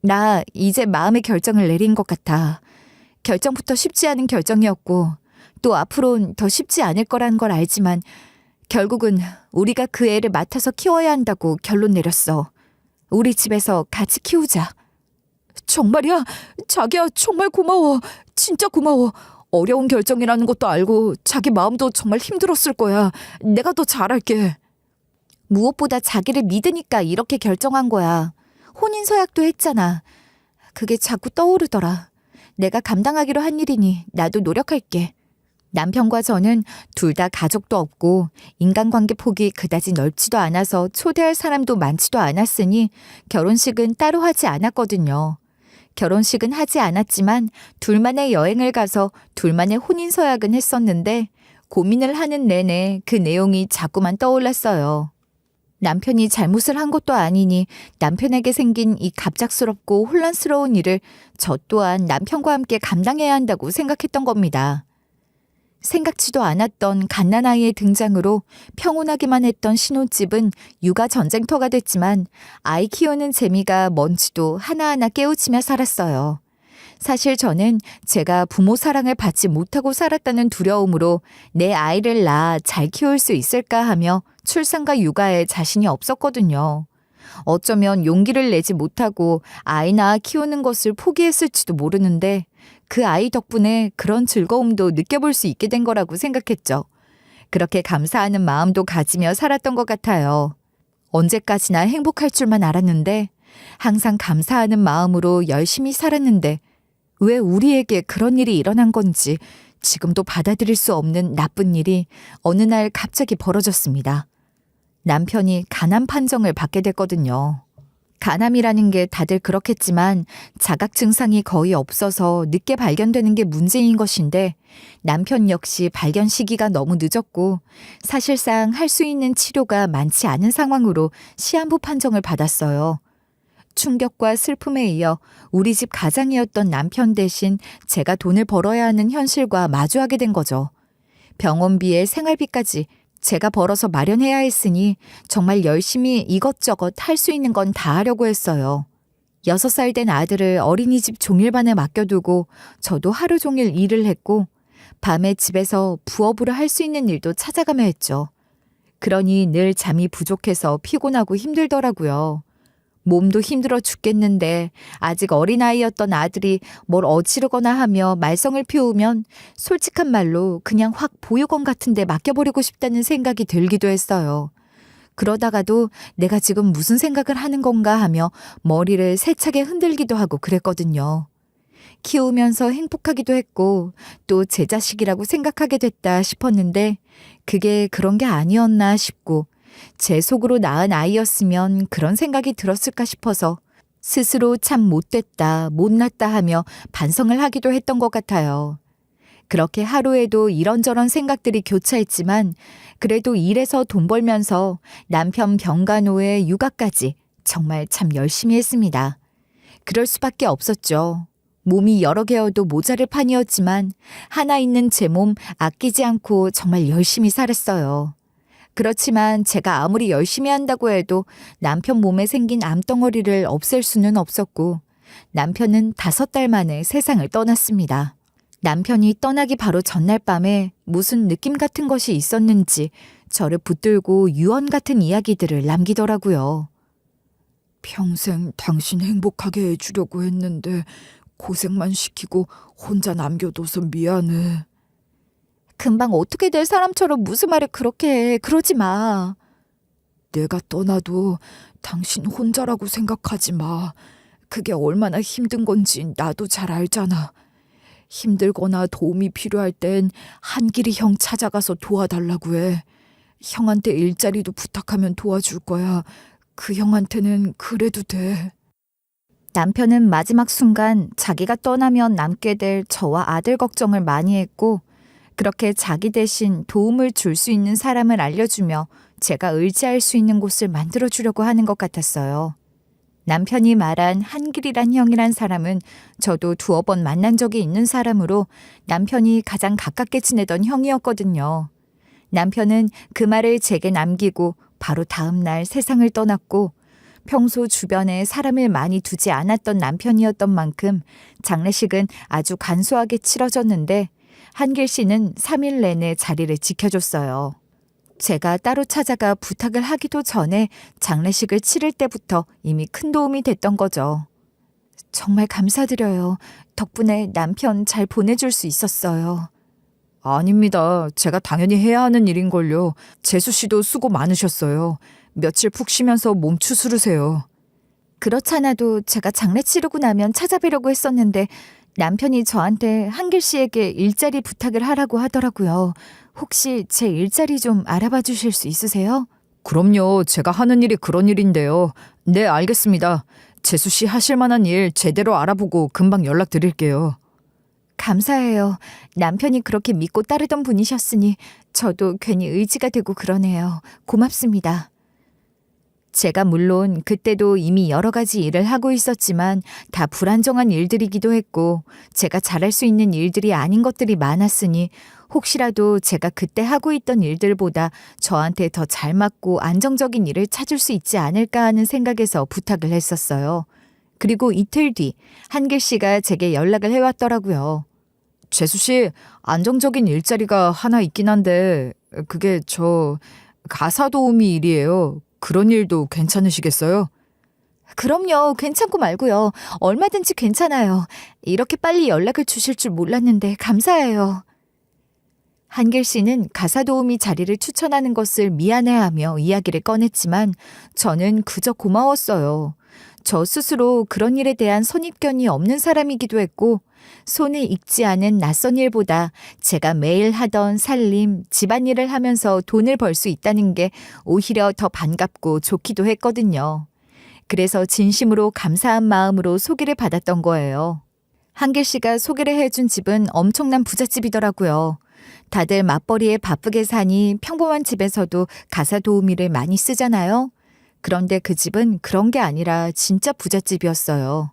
나 이제 마음의 결정을 내린 것 같아. 결정부터 쉽지 않은 결정이었고 또 앞으론 더 쉽지 않을 거란 걸 알지만 결국은 우리가 그 애를 맡아서 키워야 한다고 결론 내렸어. 우리 집에서 같이 키우자. 정말이야? 자기야, 정말 고마워. 진짜 고마워. 어려운 결정이라는 것도 알고 자기 마음도 정말 힘들었을 거야. 내가 더 잘할게. 무엇보다 자기를 믿으니까 이렇게 결정한 거야. 혼인서약도 했잖아. 그게 자꾸 떠오르더라. 내가 감당하기로 한 일이니 나도 노력할게. 남편과 저는 둘 다 가족도 없고 인간관계 폭이 그다지 넓지도 않아서 초대할 사람도 많지도 않았으니 결혼식은 따로 하지 않았거든요. 결혼식은 하지 않았지만 둘만의 여행을 가서 둘만의 혼인서약은 했었는데 고민을 하는 내내 그 내용이 자꾸만 떠올랐어요. 남편이 잘못을 한 것도 아니니 남편에게 생긴 이 갑작스럽고 혼란스러운 일을 저 또한 남편과 함께 감당해야 한다고 생각했던 겁니다. 생각지도 않았던 갓난아이의 등장으로 평온하기만 했던 신혼집은 육아 전쟁터가 됐지만 아이 키우는 재미가 뭔지도 하나하나 깨우치며 살았어요. 사실 저는 제가 부모 사랑을 받지 못하고 살았다는 두려움으로 내 아이를 낳아 잘 키울 수 있을까 하며 출산과 육아에 자신이 없었거든요. 어쩌면 용기를 내지 못하고 아이 낳아 키우는 것을 포기했을지도 모르는데 그 아이 덕분에 그런 즐거움도 느껴볼 수 있게 된 거라고 생각했죠. 그렇게 감사하는 마음도 가지며 살았던 것 같아요. 언제까지나 행복할 줄만 알았는데 항상 감사하는 마음으로 열심히 살았는데 왜 우리에게 그런 일이 일어난 건지 지금도 받아들일 수 없는 나쁜 일이 어느 날 갑자기 벌어졌습니다. 남편이 간암 판정을 받게 됐거든요. 간암이라는 게 다들 그렇겠지만 자각 증상이 거의 없어서 늦게 발견되는 게 문제인 것인데 남편 역시 발견 시기가 너무 늦었고 사실상 할 수 있는 치료가 많지 않은 상황으로 시한부 판정을 받았어요. 충격과 슬픔에 이어 우리 집 가장이었던 남편 대신 제가 돈을 벌어야 하는 현실과 마주하게 된 거죠. 병원비에 생활비까지 제가 벌어서 마련해야 했으니 정말 열심히 이것저것 할 수 있는 건 다 하려고 했어요. 6살 된 아들을 어린이집 종일반에 맡겨두고 저도 하루 종일 일을 했고 밤에 집에서 부업으로 할 수 있는 일도 찾아가며 했죠. 그러니 늘 잠이 부족해서 피곤하고 힘들더라고요. 몸도 힘들어 죽겠는데 아직 어린아이였던 아들이 뭘 어지르거나 하며 말썽을 피우면 솔직한 말로 그냥 확 보육원 같은 데 맡겨버리고 싶다는 생각이 들기도 했어요. 그러다가도 내가 지금 무슨 생각을 하는 건가 하며 머리를 세차게 흔들기도 하고 그랬거든요. 키우면서 행복하기도 했고 또 제 자식이라고 생각하게 됐다 싶었는데 그게 그런 게 아니었나 싶고 제 속으로 낳은 아이였으면 그런 생각이 들었을까 싶어서 스스로 참 못됐다, 못났다 하며 반성을 하기도 했던 것 같아요. 그렇게 하루에도 이런저런 생각들이 교차했지만 그래도 일해서 돈 벌면서 남편 병간호에 육아까지 정말 참 열심히 했습니다. 그럴 수밖에 없었죠. 몸이 여러 개여도 모자랄 판이었지만 하나 있는 제 몸 아끼지 않고 정말 열심히 살았어요. 그렇지만 제가 아무리 열심히 한다고 해도 남편 몸에 생긴 암덩어리를 없앨 수는 없었고 남편은 5달 만에 세상을 떠났습니다. 남편이 떠나기 바로 전날 밤에 무슨 느낌 같은 것이 있었는지 저를 붙들고 유언 같은 이야기들을 남기더라고요. 평생 당신 행복하게 해주려고 했는데 고생만 시키고 혼자 남겨둬서 미안해. 금방 어떻게 될 사람처럼 무슨 말을 그렇게 해. 그러지 마. 내가 떠나도 당신 혼자라고 생각하지 마. 그게 얼마나 힘든 건지 나도 잘 알잖아. 힘들거나 도움이 필요할 땐 한길이 형 찾아가서 도와달라고 해. 형한테 일자리도 부탁하면 도와줄 거야. 그 형한테는 그래도 돼. 남편은 마지막 순간 자기가 떠나면 남게 될 저와 아들 걱정을 많이 했고 그렇게 자기 대신 도움을 줄 수 있는 사람을 알려주며 제가 의지할 수 있는 곳을 만들어주려고 하는 것 같았어요. 남편이 말한 한길이란 형이란 사람은 저도 2번 만난 적이 있는 사람으로 남편이 가장 가깝게 지내던 형이었거든요. 남편은 그 말을 제게 남기고 바로 다음 날 세상을 떠났고 평소 주변에 사람을 많이 두지 않았던 남편이었던 만큼 장례식은 아주 간소하게 치러졌는데 한길 씨는 3일 내내 자리를 지켜줬어요. 제가 따로 찾아가 부탁을 하기도 전에 장례식을 치를 때부터 이미 큰 도움이 됐던 거죠. 정말 감사드려요. 덕분에 남편 잘 보내줄 수 있었어요. 아닙니다. 제가 당연히 해야 하는 일인걸요. 재수 씨도 수고 많으셨어요. 며칠 푹 쉬면서 몸 추스르세요. 그렇잖아도 제가 장례 치르고 나면 찾아뵈려고 했었는데 남편이 저한테 한길 씨에게 일자리 부탁을 하라고 하더라고요. 혹시 제 일자리 좀 알아봐 주실 수 있으세요? 그럼요. 제가 하는 일이 그런 일인데요. 네, 알겠습니다. 재수 씨 하실 만한 일 제대로 알아보고 금방 연락드릴게요. 감사해요. 남편이 그렇게 믿고 따르던 분이셨으니 저도 괜히 의지가 되고 그러네요. 고맙습니다. 제가 물론 그때도 이미 여러 가지 일을 하고 있었지만 다 불안정한 일들이기도 했고 제가 잘할 수 있는 일들이 아닌 것들이 많았으니 혹시라도 제가 그때 하고 있던 일들보다 저한테 더 잘 맞고 안정적인 일을 찾을 수 있지 않을까 하는 생각에서 부탁을 했었어요. 그리고 이틀 뒤 한길 씨가 제게 연락을 해왔더라고요. 재수 씨, 안정적인 일자리가 하나 있긴 한데 그게 가사 도우미 일이에요. 그런 일도 괜찮으시겠어요? 그럼요. 괜찮고 말고요. 얼마든지 괜찮아요. 이렇게 빨리 연락을 주실 줄 몰랐는데 감사해요. 한길 씨는 가사 도우미 자리를 추천하는 것을 미안해하며 이야기를 꺼냈지만 저는 그저 고마웠어요. 저 스스로 그런 일에 대한 선입견이 없는 사람이기도 했고 손에 익지 않은 낯선 일보다 제가 매일 하던 살림, 집안일을 하면서 돈을 벌 수 있다는 게 오히려 더 반갑고 좋기도 했거든요. 그래서 진심으로 감사한 마음으로 소개를 받았던 거예요. 한길 씨가 소개를 해준 집은 엄청난 부잣집이더라고요. 다들 맞벌이에 바쁘게 사니 평범한 집에서도 가사 도우미를 많이 쓰잖아요. 그런데 그 집은 그런 게 아니라 진짜 부잣집이었어요.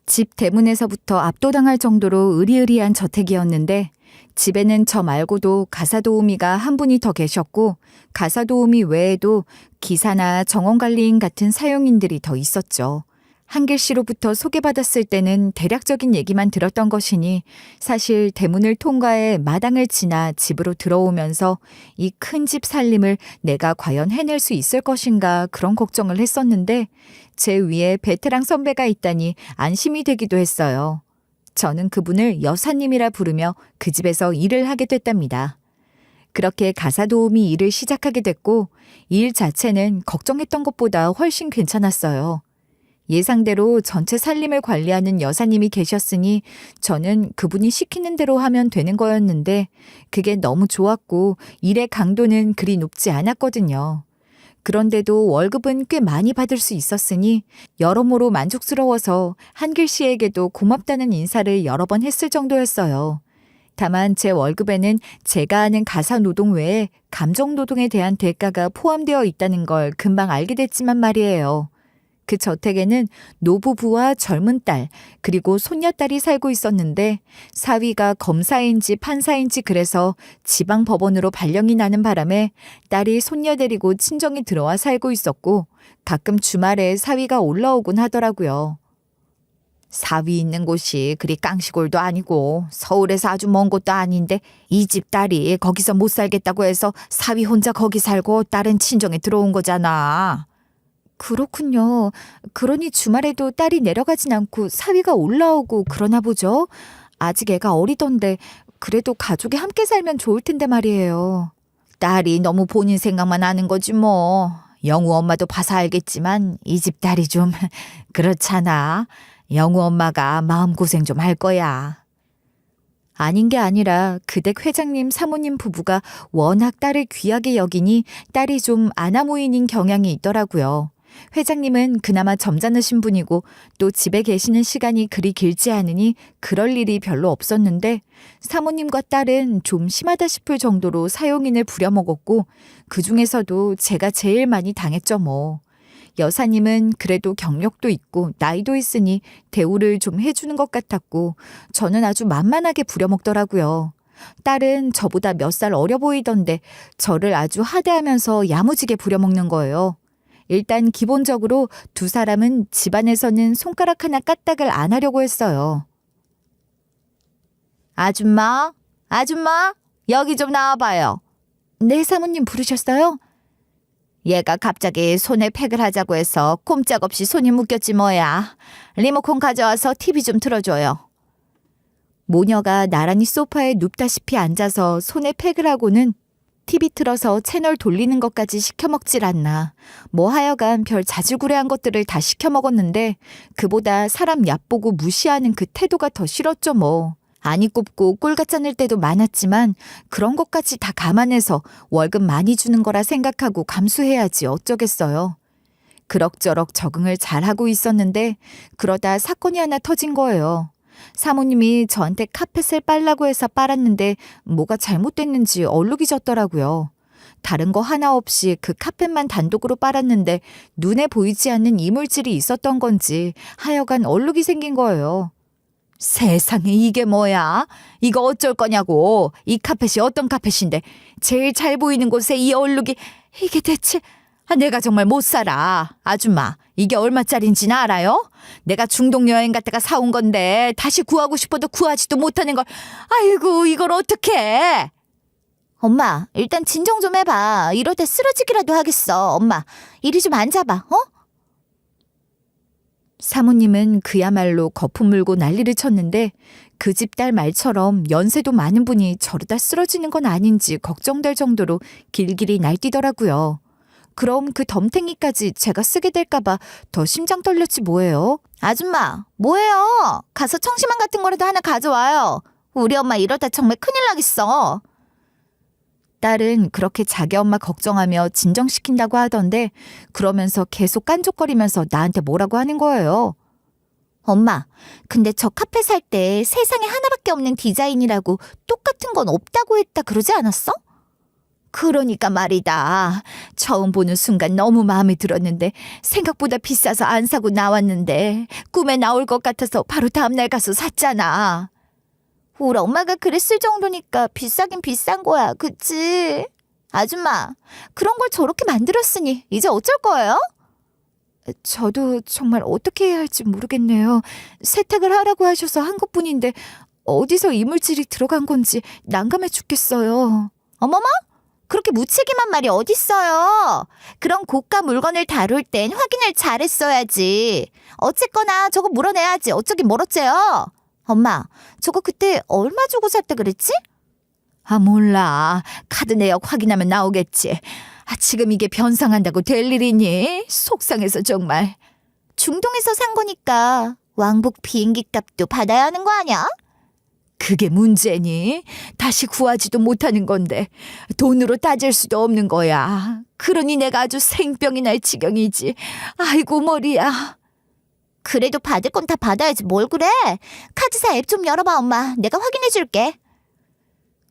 집 대문에서부터 압도당할 정도로 으리으리한 저택이었는데 집에는 저 말고도 가사도우미가 한 분이 더 계셨고 가사도우미 외에도 기사나 정원관리인 같은 사용인들이 더 있었죠. 한길 씨로부터 소개받았을 때는 대략적인 얘기만 들었던 것이니 사실 대문을 통과해 마당을 지나 집으로 들어오면서 이 큰 집 살림을 내가 과연 해낼 수 있을 것인가 그런 걱정을 했었는데 제 위에 베테랑 선배가 있다니 안심이 되기도 했어요. 저는 그분을 여사님이라 부르며 그 집에서 일을 하게 됐답니다. 그렇게 가사도우미 일을 시작하게 됐고 일 자체는 걱정했던 것보다 훨씬 괜찮았어요. 예상대로 전체 살림을 관리하는 여사님이 계셨으니 저는 그분이 시키는 대로 하면 되는 거였는데 그게 너무 좋았고 일의 강도는 그리 높지 않았거든요. 그런데도 월급은 꽤 많이 받을 수 있었으니 여러모로 만족스러워서 한길 씨에게도 고맙다는 인사를 여러 번 했을 정도였어요. 다만 제 월급에는 제가 하는 가사 노동 외에 감정 노동에 대한 대가가 포함되어 있다는 걸 금방 알게 됐지만 말이에요. 그 저택에는 노부부와 젊은 딸 그리고 손녀딸이 살고 있었는데 사위가 검사인지 판사인지 그래서 지방법원으로 발령이 나는 바람에 딸이 손녀 데리고 친정에 들어와 살고 있었고 가끔 주말에 사위가 올라오곤 하더라고요. 사위 있는 곳이 그리 깡시골도 아니고 서울에서 아주 먼 곳도 아닌데 이 집 딸이 거기서 못 살겠다고 해서 사위 혼자 거기 살고 딸은 친정에 들어온 거잖아. 그렇군요. 그러니 주말에도 딸이 내려가진 않고 사위가 올라오고 그러나 보죠. 아직 애가 어리던데 그래도 가족이 함께 살면 좋을 텐데 말이에요. 딸이 너무 본인 생각만 하는 거지 뭐. 영우 엄마도 봐서 알겠지만 이 집 딸이 좀 그렇잖아. 영우 엄마가 마음고생 좀 할 거야. 아닌 게 아니라 그댁 회장님 사모님 부부가 워낙 딸을 귀하게 여기니 딸이 좀 아나무인인 경향이 있더라고요. 회장님은 그나마 점잖으신 분이고 또 집에 계시는 시간이 그리 길지 않으니 그럴 일이 별로 없었는데 사모님과 딸은 좀 심하다 싶을 정도로 사용인을 부려먹었고 그중에서도 제가 제일 많이 당했죠 뭐. 여사님은 그래도 경력도 있고 나이도 있으니 대우를 좀 해주는 것 같았고 저는 아주 만만하게 부려먹더라고요. 딸은 저보다 몇 살 어려 보이던데 저를 아주 하대하면서 야무지게 부려먹는 거예요. 일단 기본적으로 두 사람은 집안에서는 손가락 하나 까딱을 안 하려고 했어요. 아줌마, 아줌마, 여기 좀 나와봐요. 네, 사모님 부르셨어요? 얘가 갑자기 손에 팩을 하자고 해서 꼼짝없이 손이 묶였지 뭐야. 리모컨 가져와서 TV 좀 틀어줘요. 모녀가 나란히 소파에 눕다시피 앉아서 손에 팩을 하고는 TV 틀어서 채널 돌리는 것까지 시켜 먹질 않나. 뭐 하여간 별 자질구레한 것들을 다 시켜 먹었는데 그보다 사람 얕보고 무시하는 그 태도가 더 싫었죠 뭐. 안이 꼽고 꼴 같잖을 때도 많았지만 그런 것까지 다 감안해서 월급 많이 주는 거라 생각하고 감수해야지 어쩌겠어요. 그럭저럭 적응을 잘하고 있었는데 그러다 사건이 하나 터진 거예요. 사모님이 저한테 카펫을 빨라고 해서 빨았는데 뭐가 잘못됐는지 얼룩이 졌더라고요. 다른 거 하나 없이 그 카펫만 단독으로 빨았는데 눈에 보이지 않는 이물질이 있었던 건지 하여간 얼룩이 생긴 거예요. 세상에 이게 뭐야? 이거 어쩔 거냐고. 이 카펫이 어떤 카펫인데 제일 잘 보이는 곳에 이 얼룩이 이게 대체 내가 정말 못 살아. 아줌마 이게 얼마짜린지는 알아요? 내가 중동 여행 갔다가 사온 건데 다시 구하고 싶어도 구하지도 못하는 걸. 아이고 이걸 어떡해. 엄마 일단 진정 좀 해봐. 이러다 쓰러지기라도 하겠어. 엄마 이리 좀 앉아봐. 어? 사모님은 그야말로 거품 물고 난리를 쳤는데 그 집 딸 말처럼 연세도 많은 분이 저러다 쓰러지는 건 아닌지 걱정될 정도로 길길이 날뛰더라고요. 그럼 그 덤탱이까지 제가 쓰게 될까봐 더 심장 떨렸지 뭐예요. 아줌마 뭐예요? 가서 청심환 같은 거라도 하나 가져와요. 우리 엄마 이러다 정말 큰일 나겠어. 딸은 그렇게 자기 엄마 걱정하며 진정시킨다고 하던데 그러면서 계속 깐족거리면서 나한테 뭐라고 하는 거예요. 엄마, 근데 저 카페 살 때 세상에 하나밖에 없는 디자인이라고 똑같은 건 없다고 했다 그러지 않았어? 그러니까 말이다. 처음 보는 순간 너무 마음에 들었는데 생각보다 비싸서 안 사고 나왔는데 꿈에 나올 것 같아서 바로 다음날 가서 샀잖아. 우리 엄마가 그랬을 정도니까 비싸긴 비싼 거야. 그치? 아줌마, 그런 걸 저렇게 만들었으니 이제 어쩔 거예요? 저도 정말 어떻게 해야 할지 모르겠네요. 세탁을 하라고 하셔서 한 것뿐인데 어디서 이물질이 들어간 건지 난감해 죽겠어요. 어머머? 그렇게 무책임한 말이 어딨어요. 그런 고가 물건을 다룰 땐 확인을 잘했어야지. 어쨌거나 저거 물어내야지. 어쩌긴 뭘 어째요. 엄마, 저거 그때 얼마 주고 샀다 그랬지? 몰라. 카드 내역 확인하면 나오겠지. 지금 이게 변상한다고 될 일이니? 속상해서 정말. 중동에서 산 거니까 왕복 비행기 값도 받아야 하는 거 아니야? 그게 문제니? 다시 구하지도 못하는 건데 돈으로 따질 수도 없는 거야. 그러니 내가 아주 생병이 날 지경이지. 아이고 머리야. 그래도 받을 건 다 받아야지 뭘 그래. 카드사 앱 좀 열어봐 엄마. 내가 확인해 줄게.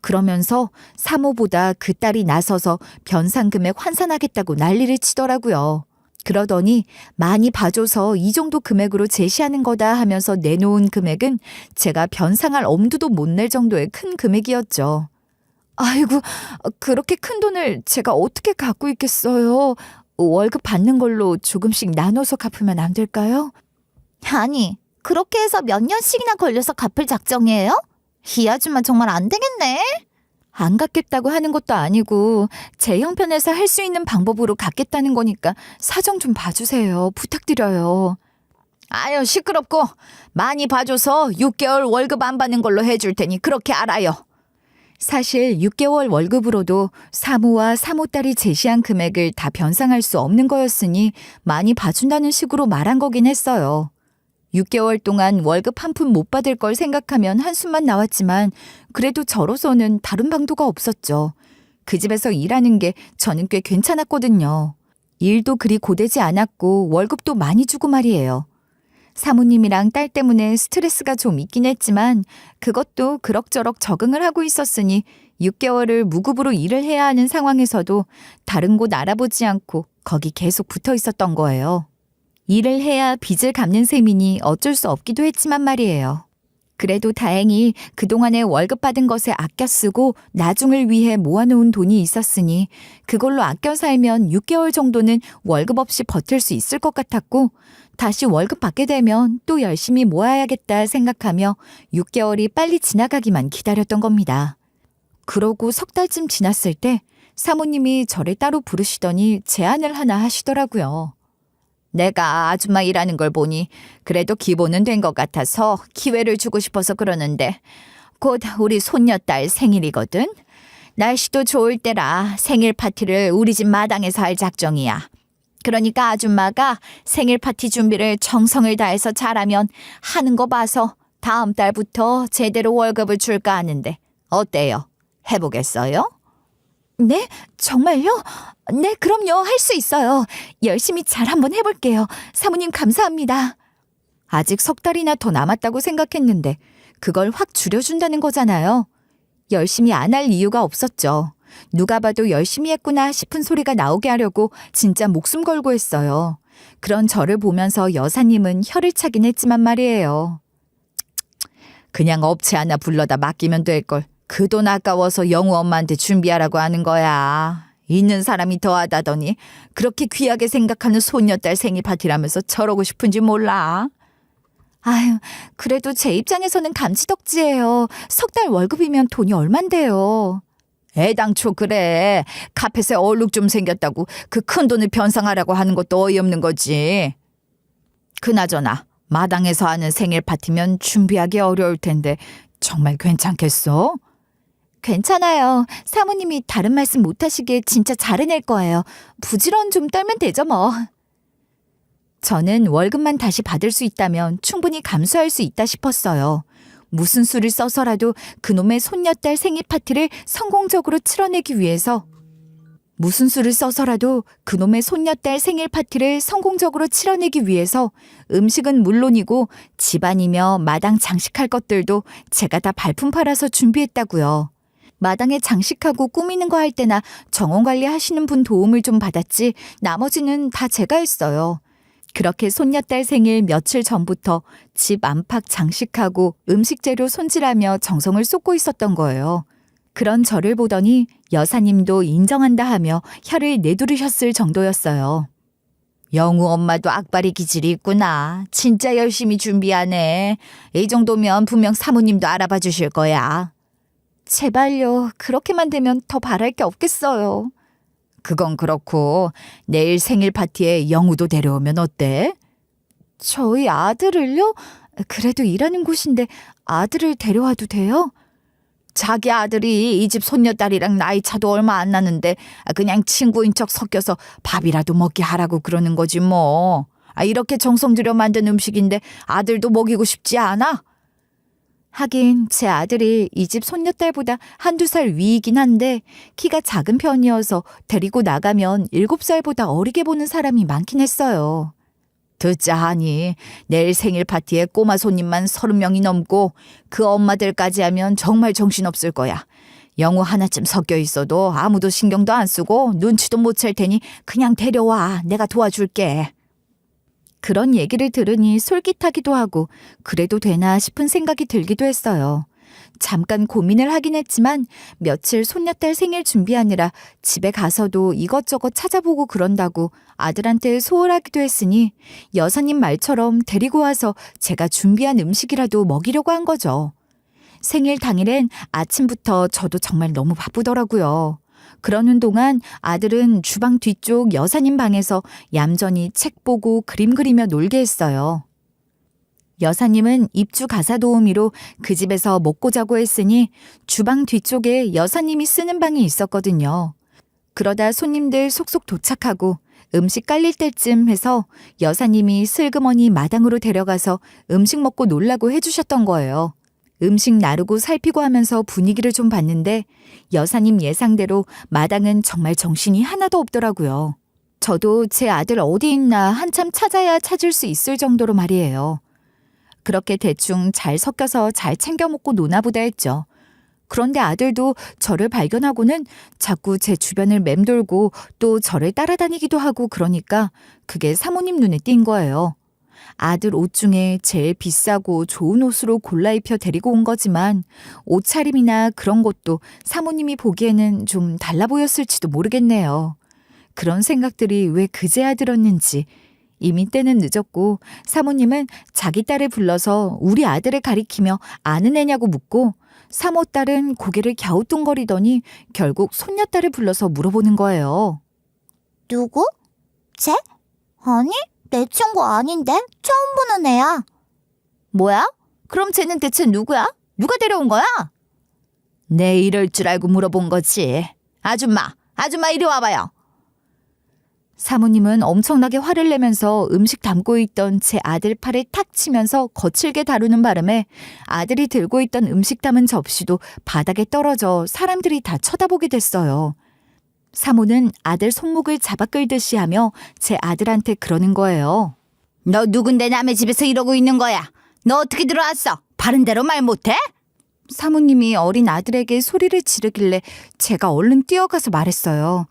그러면서 사모보다 그 딸이 나서서 변상금액 환산하겠다고 난리를 치더라고요. 그러더니 많이 봐줘서 이 정도 금액으로 제시하는 거다 하면서 내놓은 금액은 제가 변상할 엄두도 못 낼 정도의 큰 금액이었죠. 아이고, 그렇게 큰 돈을 제가 어떻게 갖고 있겠어요. 월급 받는 걸로 조금씩 나눠서 갚으면 안 될까요? 아니, 그렇게 해서 몇 년씩이나 걸려서 갚을 작정이에요? 이 아줌마 정말 안 되겠네. 안 갚겠다고 하는 것도 아니고 제 형편에서 할 수 있는 방법으로 갚겠다는 거니까 사정 좀 봐주세요. 부탁드려요. 아유 시끄럽고 많이 봐줘서 6개월 월급 안 받는 걸로 해줄 테니 그렇게 알아요. 사실 6개월 월급으로도 사모와 사모딸이 제시한 금액을 다 변상할 수 없는 거였으니 많이 봐준다는 식으로 말한 거긴 했어요. 6개월 동안 월급 한 푼 못 받을 걸 생각하면 한숨만 나왔지만 그래도 저로서는 다른 방도가 없었죠. 그 집에서 일하는 게 저는 꽤 괜찮았거든요. 일도 그리 고되지 않았고 월급도 많이 주고 말이에요. 사모님이랑 딸 때문에 스트레스가 좀 있긴 했지만 그것도 그럭저럭 적응을 하고 있었으니 6개월을 무급으로 일을 해야 하는 상황에서도 다른 곳 알아보지 않고 거기 계속 붙어 있었던 거예요. 일을 해야 빚을 갚는 셈이니 어쩔 수 없기도 했지만 말이에요. 그래도 다행히 그동안에 월급 받은 것에 아껴 쓰고 나중을 위해 모아놓은 돈이 있었으니 그걸로 아껴 살면 6개월 정도는 월급 없이 버틸 수 있을 것 같았고 다시 월급 받게 되면 또 열심히 모아야겠다 생각하며 6개월이 빨리 지나가기만 기다렸던 겁니다. 그러고 석 달쯤 지났을 때 사모님이 저를 따로 부르시더니 제안을 하나 하시더라고요. 내가 아줌마 일하는 걸 보니 그래도 기본은 된 것 같아서 기회를 주고 싶어서 그러는데 곧 우리 손녀딸 생일이거든. 날씨도 좋을 때라 생일 파티를 우리 집 마당에서 할 작정이야. 그러니까 아줌마가 생일 파티 준비를 정성을 다해서 잘하면 하는 거 봐서 다음 달부터 제대로 월급을 줄까 하는데 어때요? 해보겠어요? 네? 정말요? 네, 그럼요. 할 수 있어요. 열심히 잘 한번 해볼게요. 사모님 감사합니다. 아직 석 달이나 더 남았다고 생각했는데 그걸 확 줄여준다는 거잖아요. 열심히 안 할 이유가 없었죠. 누가 봐도 열심히 했구나 싶은 소리가 나오게 하려고 진짜 목숨 걸고 했어요. 그런 저를 보면서 여사님은 혀를 차긴 했지만 말이에요. 그냥 업체 하나 불러다 맡기면 될걸. 그 돈 아까워서 영우 엄마한테 준비하라고 하는 거야. 있는 사람이 더하다더니 그렇게 귀하게 생각하는 손녀딸 생일 파티라면서 저러고 싶은지 몰라. 아유, 그래도 제 입장에서는 감지덕지예요. 석 달 월급이면 돈이 얼만데요. 애당초 그래. 카펫에 얼룩 좀 생겼다고 그 큰 돈을 변상하라고 하는 것도 어이없는 거지. 그나저나 마당에서 하는 생일 파티면 준비하기 어려울 텐데 정말 괜찮겠어? 괜찮아요. 사모님이 다른 말씀 못하시게 진짜 잘해낼 거예요. 부지런 좀 떨면 되죠 뭐. 저는 월급만 다시 받을 수 있다면 충분히 감수할 수 있다 싶었어요. 무슨 수를 써서라도 그놈의 손녀딸 생일 파티를 성공적으로 치러내기 위해서 음식은 물론이고 집안이며 마당 장식할 것들도 제가 다 발품 팔아서 준비했다고요. 마당에 장식하고 꾸미는 거 할 때나 정원 관리하시는 분 도움을 좀 받았지 나머지는 다 제가 했어요. 그렇게 손녀딸 생일 며칠 전부터 집 안팎 장식하고 음식 재료 손질하며 정성을 쏟고 있었던 거예요. 그런 저를 보더니 여사님도 인정한다 하며 혀를 내두르셨을 정도였어요. 영우 엄마도 악바리 기질이 있구나. 진짜 열심히 준비하네. 이 정도면 분명 사모님도 알아봐 주실 거야. 제발요. 그렇게만 되면 더 바랄 게 없겠어요. 그건 그렇고 내일 생일 파티에 영우도 데려오면 어때? 저희 아들을요? 그래도 일하는 곳인데 아들을 데려와도 돼요? 자기 아들이 이 집 손녀딸이랑 나이 차도 얼마 안 나는데 그냥 친구인 척 섞여서 밥이라도 먹게 하라고 그러는 거지 뭐. 이렇게 정성 들여 만든 음식인데 아들도 먹이고 싶지 않아? 하긴 제 아들이 이 집 손녀딸보다 한두 살 위이긴 한데 키가 작은 편이어서 데리고 나가면 7살보다 어리게 보는 사람이 많긴 했어요. 듣자 하니 내일 생일 파티에 꼬마 손님만 30명이 넘고 그 엄마들까지 하면 정말 정신없을 거야. 영우 하나쯤 섞여 있어도 아무도 신경도 안 쓰고 눈치도 못 챌 테니 그냥 데려와. 내가 도와줄게. 그런 얘기를 들으니 솔깃하기도 하고 그래도 되나 싶은 생각이 들기도 했어요. 잠깐 고민을 하긴 했지만 며칠 손녀딸 생일 준비하느라 집에 가서도 이것저것 찾아보고 그런다고 아들한테 소홀하기도 했으니 여사님 말처럼 데리고 와서 제가 준비한 음식이라도 먹이려고 한 거죠. 생일 당일엔 아침부터 저도 정말 너무 바쁘더라고요. 그러는 동안 아들은 주방 뒤쪽 여사님 방에서 얌전히 책 보고 그림 그리며 놀게 했어요. 여사님은 입주 가사 도우미로 그 집에서 먹고 자고 했으니 주방 뒤쪽에 여사님이 쓰는 방이 있었거든요. 그러다 손님들 속속 도착하고 음식 깔릴 때쯤 해서 여사님이 슬그머니 마당으로 데려가서 음식 먹고 놀라고 해주셨던 거예요. 음식 나르고 살피고 하면서 분위기를 좀 봤는데 여사님 예상대로 마당은 정말 정신이 하나도 없더라고요. 저도 제 아들 어디 있나 한참 찾아야 찾을 수 있을 정도로 말이에요. 그렇게 대충 잘 섞여서 잘 챙겨 먹고 노나보다 했죠. 그런데 아들도 저를 발견하고는 자꾸 제 주변을 맴돌고 또 저를 따라다니기도 하고 그러니까 그게 사모님 눈에 띈 거예요. 아들 옷 중에 제일 비싸고 좋은 옷으로 골라 입혀 데리고 온 거지만 옷차림이나 그런 것도 사모님이 보기에는 좀 달라 보였을지도 모르겠네요. 그런 생각들이 왜 그제야 들었는지 이미 때는 늦었고 사모님은 자기 딸을 불러서 우리 아들을 가리키며 아는 애냐고 묻고 사모딸은 고개를 갸우뚱거리더니 결국 손녀딸을 불러서 물어보는 거예요. 누구? 쟤? 아니, 내 친구 아닌데? 처음 보는 애야. 뭐야? 그럼 쟤는 대체 누구야? 누가 데려온 거야? 내 이럴 줄 알고 물어본 거지. 아줌마 이리 와봐요. 사모님은 엄청나게 화를 내면서 음식 담고 있던 제 아들 팔을 탁 치면서 거칠게 다루는 바람에 아들이 들고 있던 음식 담은 접시도 바닥에 떨어져 사람들이 다 쳐다보게 됐어요. 사모는 아들 손목을 잡아 끌듯이 하며 제 아들한테 그러는 거예요. 너 누군데 남의 집에서 이러고 있는 거야? 너 어떻게 들어왔어? 바른 대로 말 못해? 사모님이 어린 아들에게 소리를 지르길래 제가 얼른 뛰어가서 말했어요.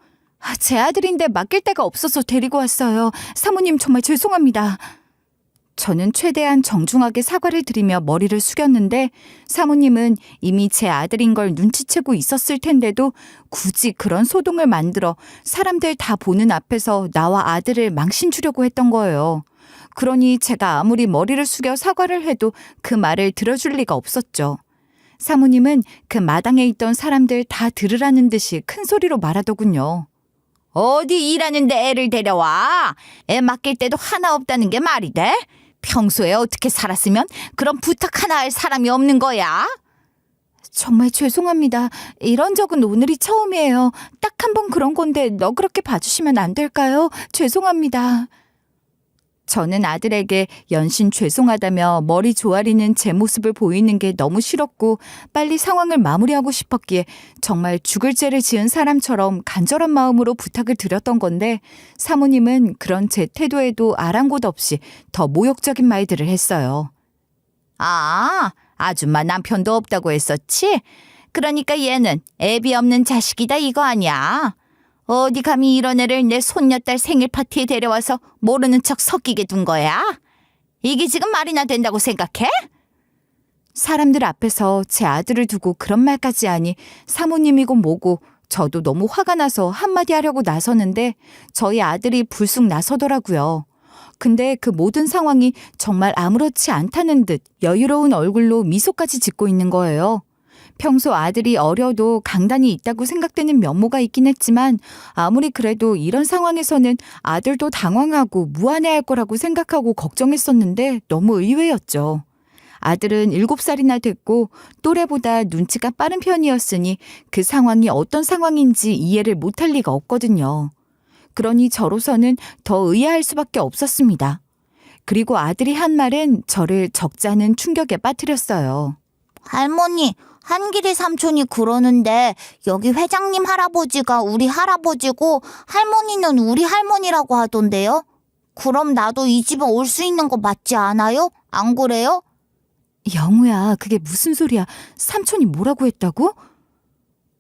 제 아들인데 맡길 데가 없어서 데리고 왔어요. 사모님 정말 죄송합니다. 저는 최대한 정중하게 사과를 드리며 머리를 숙였는데 사모님은 이미 제 아들인 걸 눈치채고 있었을 텐데도 굳이 그런 소동을 만들어 사람들 다 보는 앞에서 나와 아들을 망신 주려고 했던 거예요. 그러니 제가 아무리 머리를 숙여 사과를 해도 그 말을 들어줄 리가 없었죠. 사모님은 그 마당에 있던 사람들 다 들으라는 듯이 큰 소리로 말하더군요. 어디 일하는데 애를 데려와? 애 맡길 때도 하나 없다는 게 말이 돼? 평소에 어떻게 살았으면 그런 부탁 하나 할 사람이 없는 거야? 정말 죄송합니다. 이런 적은 오늘이 처음이에요. 딱 한 번 그런 건데 너그럽게 봐주시면 안 될까요? 죄송합니다. 저는 아들에게 연신 죄송하다며 머리 조아리는 제 모습을 보이는 게 너무 싫었고 빨리 상황을 마무리하고 싶었기에 정말 죽을 죄를 지은 사람처럼 간절한 마음으로 부탁을 드렸던 건데 사모님은 그런 제 태도에도 아랑곳 없이 더 모욕적인 말들을 했어요. 아, 아줌마 남편도 없다고 했었지? 그러니까 얘는 애비 없는 자식이다 이거 아니야? 어디 감히 이런 애를 내 손녀딸 생일 파티에 데려와서 모르는 척 섞이게 둔 거야? 이게 지금 말이나 된다고 생각해? 사람들 앞에서 제 아들을 두고 그런 말까지 하니 사모님이고 뭐고 저도 너무 화가 나서 한마디 하려고 나서는데 저희 아들이 불쑥 나서더라고요. 근데 그 모든 상황이 정말 아무렇지 않다는 듯 여유로운 얼굴로 미소까지 짓고 있는 거예요. 평소 아들이 어려도 강단이 있다고 생각되는 면모가 있긴 했지만 아무리 그래도 이런 상황에서는 아들도 당황하고 무안해할 거라고 생각하고 걱정했었는데 너무 의외였죠. 아들은 7살이나 됐고 또래보다 눈치가 빠른 편이었으니 그 상황이 어떤 상황인지 이해를 못할 리가 없거든요. 그러니 저로서는 더 의아할 수밖에 없었습니다. 그리고 아들이 한 말은 저를 적잖은 충격에 빠뜨렸어요. 할머니, 한길이 삼촌이 그러는데 여기 회장님 할아버지가 우리 할아버지고 할머니는 우리 할머니라고 하던데요? 그럼 나도 이 집에 올 수 있는 거 맞지 않아요? 안 그래요? 영우야, 그게 무슨 소리야? 삼촌이 뭐라고 했다고?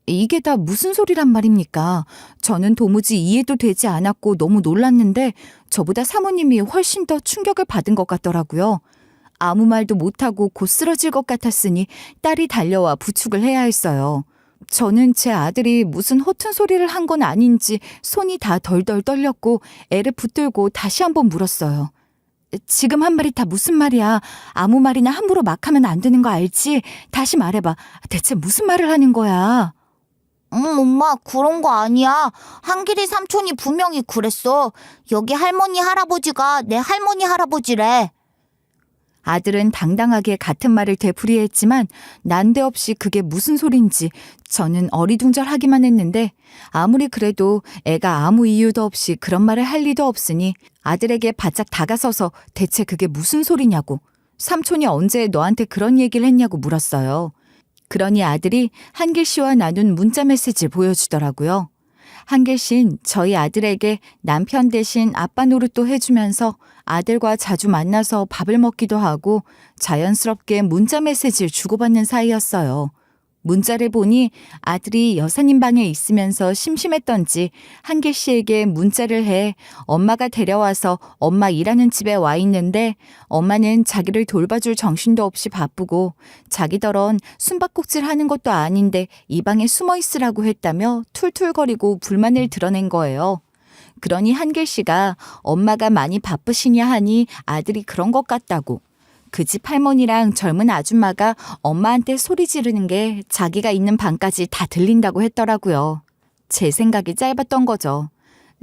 이게 다 무슨 소리란 말입니까? 저는 도무지 이해도 되지 않았고 너무 놀랐는데 저보다 사모님이 훨씬 더 충격을 받은 것 같더라고요. 아무 말도 못하고 곧 쓰러질 것 같았으니 딸이 달려와 부축을 해야 했어요. 저는 제 아들이 무슨 허튼 소리를 한 건 아닌지 손이 다 덜덜 떨렸고 애를 붙들고 다시 한번 물었어요. 지금 한 말이 다 무슨 말이야? 아무 말이나 함부로 막 하면 안 되는 거 알지? 다시 말해봐. 대체 무슨 말을 하는 거야? 엄마, 그런 거 아니야. 한길이 삼촌이 분명히 그랬어. 여기 할머니 할아버지가 내 할머니 할아버지래. 아들은 당당하게 같은 말을 되풀이했지만 난데없이 그게 무슨 소린지 저는 어리둥절하기만 했는데 아무리 그래도 애가 아무 이유도 없이 그런 말을 할 리도 없으니 아들에게 바짝 다가서서 대체 그게 무슨 소리냐고 삼촌이 언제 너한테 그런 얘기를 했냐고 물었어요. 그러니 아들이 한길 씨와 나눈 문자 메시지를 보여주더라고요. 한길 씨는 저희 아들에게 남편 대신 아빠 노릇도 해주면서 아들과 자주 만나서 밥을 먹기도 하고 자연스럽게 문자 메시지를 주고받는 사이였어요. 문자를 보니 아들이 여사님 방에 있으면서 심심했던지 한길 씨에게 문자를 해 엄마가 데려와서 엄마 일하는 집에 와 있는데 엄마는 자기를 돌봐줄 정신도 없이 바쁘고 자기더런 숨바꼭질 하는 것도 아닌데 이 방에 숨어 있으라고 했다며 툴툴거리고 불만을 드러낸 거예요. 그러니 한길 씨가 엄마가 많이 바쁘시냐 하니 아들이 그런 것 같다고. 그 집 할머니랑 젊은 아줌마가 엄마한테 소리 지르는 게 자기가 있는 방까지 다 들린다고 했더라고요. 제 생각이 짧았던 거죠.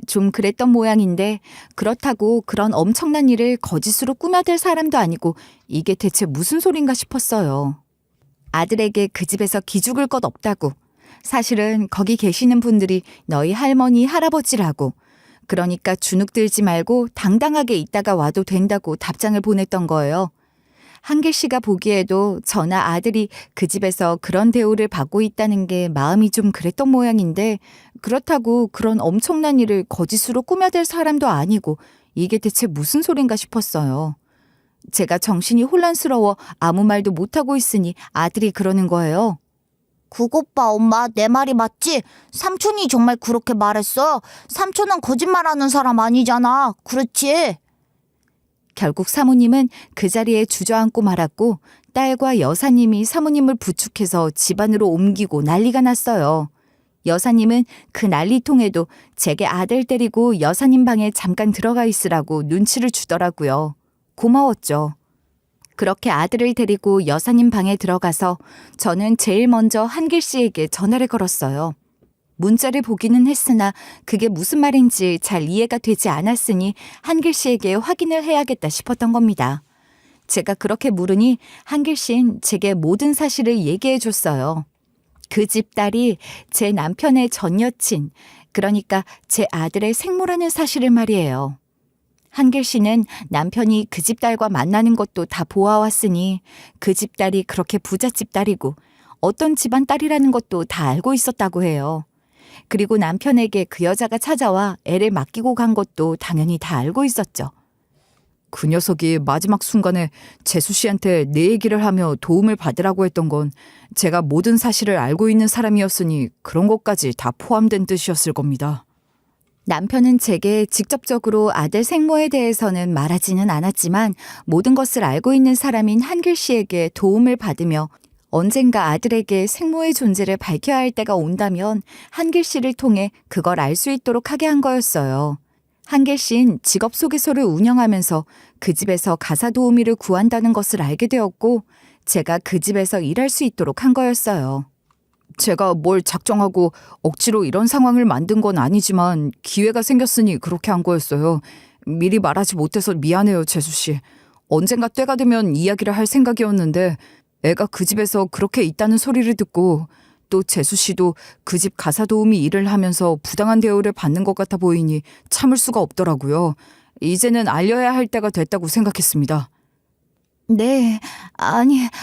좀 그랬던 모양인데 그렇다고 그런 엄청난 일을 거짓으로 꾸며댈 사람도 아니고 이게 대체 무슨 소린가 싶었어요. 아들에게 그 집에서 기죽을 것 없다고. 사실은 거기 계시는 분들이 너희 할머니, 할아버지라고. 그러니까 주눅 들지 말고 당당하게 있다가 와도 된다고 답장을 보냈던 거예요. 한길 씨가 보기에도 저나 아들이 그 집에서 그런 대우를 받고 있다는 게 마음이 좀 그랬던 모양인데 그렇다고 그런 엄청난 일을 거짓으로 꾸며댈 사람도 아니고 이게 대체 무슨 소린가 싶었어요. 제가 정신이 혼란스러워 아무 말도 못하고 있으니 아들이 그러는 거예요. 그것 봐, 엄마. 내 말이 맞지? 삼촌이 정말 그렇게 말했어. 삼촌은 거짓말하는 사람 아니잖아. 그렇지? 결국 사모님은 그 자리에 주저앉고 말았고 딸과 여사님이 사모님을 부축해서 집 안으로 옮기고 난리가 났어요. 여사님은 그 난리통에도 제게 아들 데리고 여사님 방에 잠깐 들어가 있으라고 눈치를 주더라고요. 고마웠죠. 그렇게 아들을 데리고 여사님 방에 들어가서 저는 제일 먼저 한길 씨에게 전화를 걸었어요. 문자를 보기는 했으나 그게 무슨 말인지 잘 이해가 되지 않았으니 한길 씨에게 확인을 해야겠다 싶었던 겁니다. 제가 그렇게 물으니 한길 씨는 제게 모든 사실을 얘기해 줬어요. 그 집 딸이 제 남편의 전 여친, 그러니까 제 아들의 생모라는 사실을 말이에요. 한길 씨는 남편이 그 집 딸과 만나는 것도 다 보아왔으니 그 집 딸이 그렇게 부잣집 딸이고 어떤 집안 딸이라는 것도 다 알고 있었다고 해요. 그리고 남편에게 그 여자가 찾아와 애를 맡기고 간 것도 당연히 다 알고 있었죠. 그 녀석이 마지막 순간에 재수 씨한테 내 얘기를 하며 도움을 받으라고 했던 건 제가 모든 사실을 알고 있는 사람이었으니 그런 것까지 다 포함된 뜻이었을 겁니다. 남편은 제게 직접적으로 아들 생모에 대해서는 말하지는 않았지만 모든 것을 알고 있는 사람인 한길 씨에게 도움을 받으며 언젠가 아들에게 생모의 존재를 밝혀야 할 때가 온다면 한길 씨를 통해 그걸 알 수 있도록 하게 한 거였어요. 한길 씨는 직업 소개소를 운영하면서 그 집에서 가사 도우미를 구한다는 것을 알게 되었고 제가 그 집에서 일할 수 있도록 한 거였어요. 제가 뭘 작정하고 억지로 이런 상황을 만든 건 아니지만 기회가 생겼으니 그렇게 한 거였어요. 미리 말하지 못해서 미안해요, 재수 씨. 언젠가 때가 되면 이야기를 할 생각이었는데 애가 그 집에서 그렇게 있다는 소리를 듣고 또 재수 씨도 그 집 가사 도우미 일을 하면서 부당한 대우를 받는 것 같아 보이니 참을 수가 없더라고요. 이제는 알려야 할 때가 됐다고 생각했습니다. 네,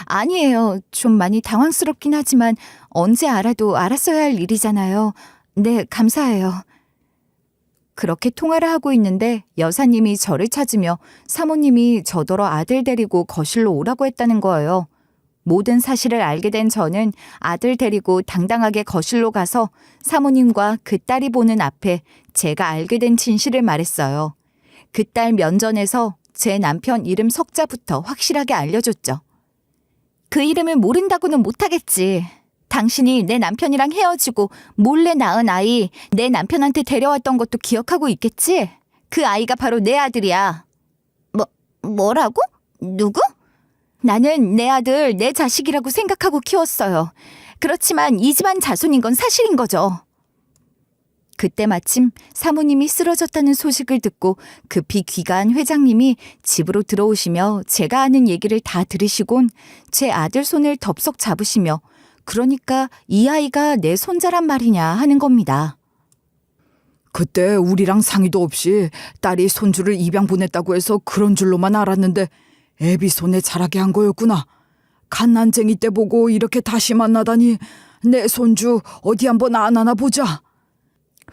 아니에요. 좀 많이 당황스럽긴 하지만 언제 알아도 알았어야 할 일이잖아요. 네, 감사해요. 그렇게 통화를 하고 있는데 여사님이 저를 찾으며 사모님이 저더러 아들 데리고 거실로 오라고 했다는 거예요. 모든 사실을 알게 된 저는 아들 데리고 당당하게 거실로 가서 사모님과 그 딸이 보는 앞에 제가 알게 된 진실을 말했어요. 그 딸 면전에서 제 남편 이름 석자부터 확실하게 알려줬죠. 그 이름을 모른다고는 못하겠지. 당신이 내 남편이랑 헤어지고 몰래 낳은 아이 내 남편한테 데려왔던 것도 기억하고 있겠지? 그 아이가 바로 내 아들이야. 뭐라고? 누구? 나는 내 아들 내 자식이라고 생각하고 키웠어요. 그렇지만 이 집안 자손인 건 사실인 거죠. 그때 마침 사모님이 쓰러졌다는 소식을 듣고 급히 귀가한 회장님이 집으로 들어오시며 제가 아는 얘기를 다 들으시곤 제 아들 손을 덥석 잡으시며 그러니까 이 아이가 내 손자란 말이냐 하는 겁니다. 그때 우리랑 상의도 없이 딸이 손주를 입양 보냈다고 해서 그런 줄로만 알았는데 애비 손에 자라게 한 거였구나. 갓난쟁이 때 보고 이렇게 다시 만나다니 내 손주 어디 한번 안 하나 보자.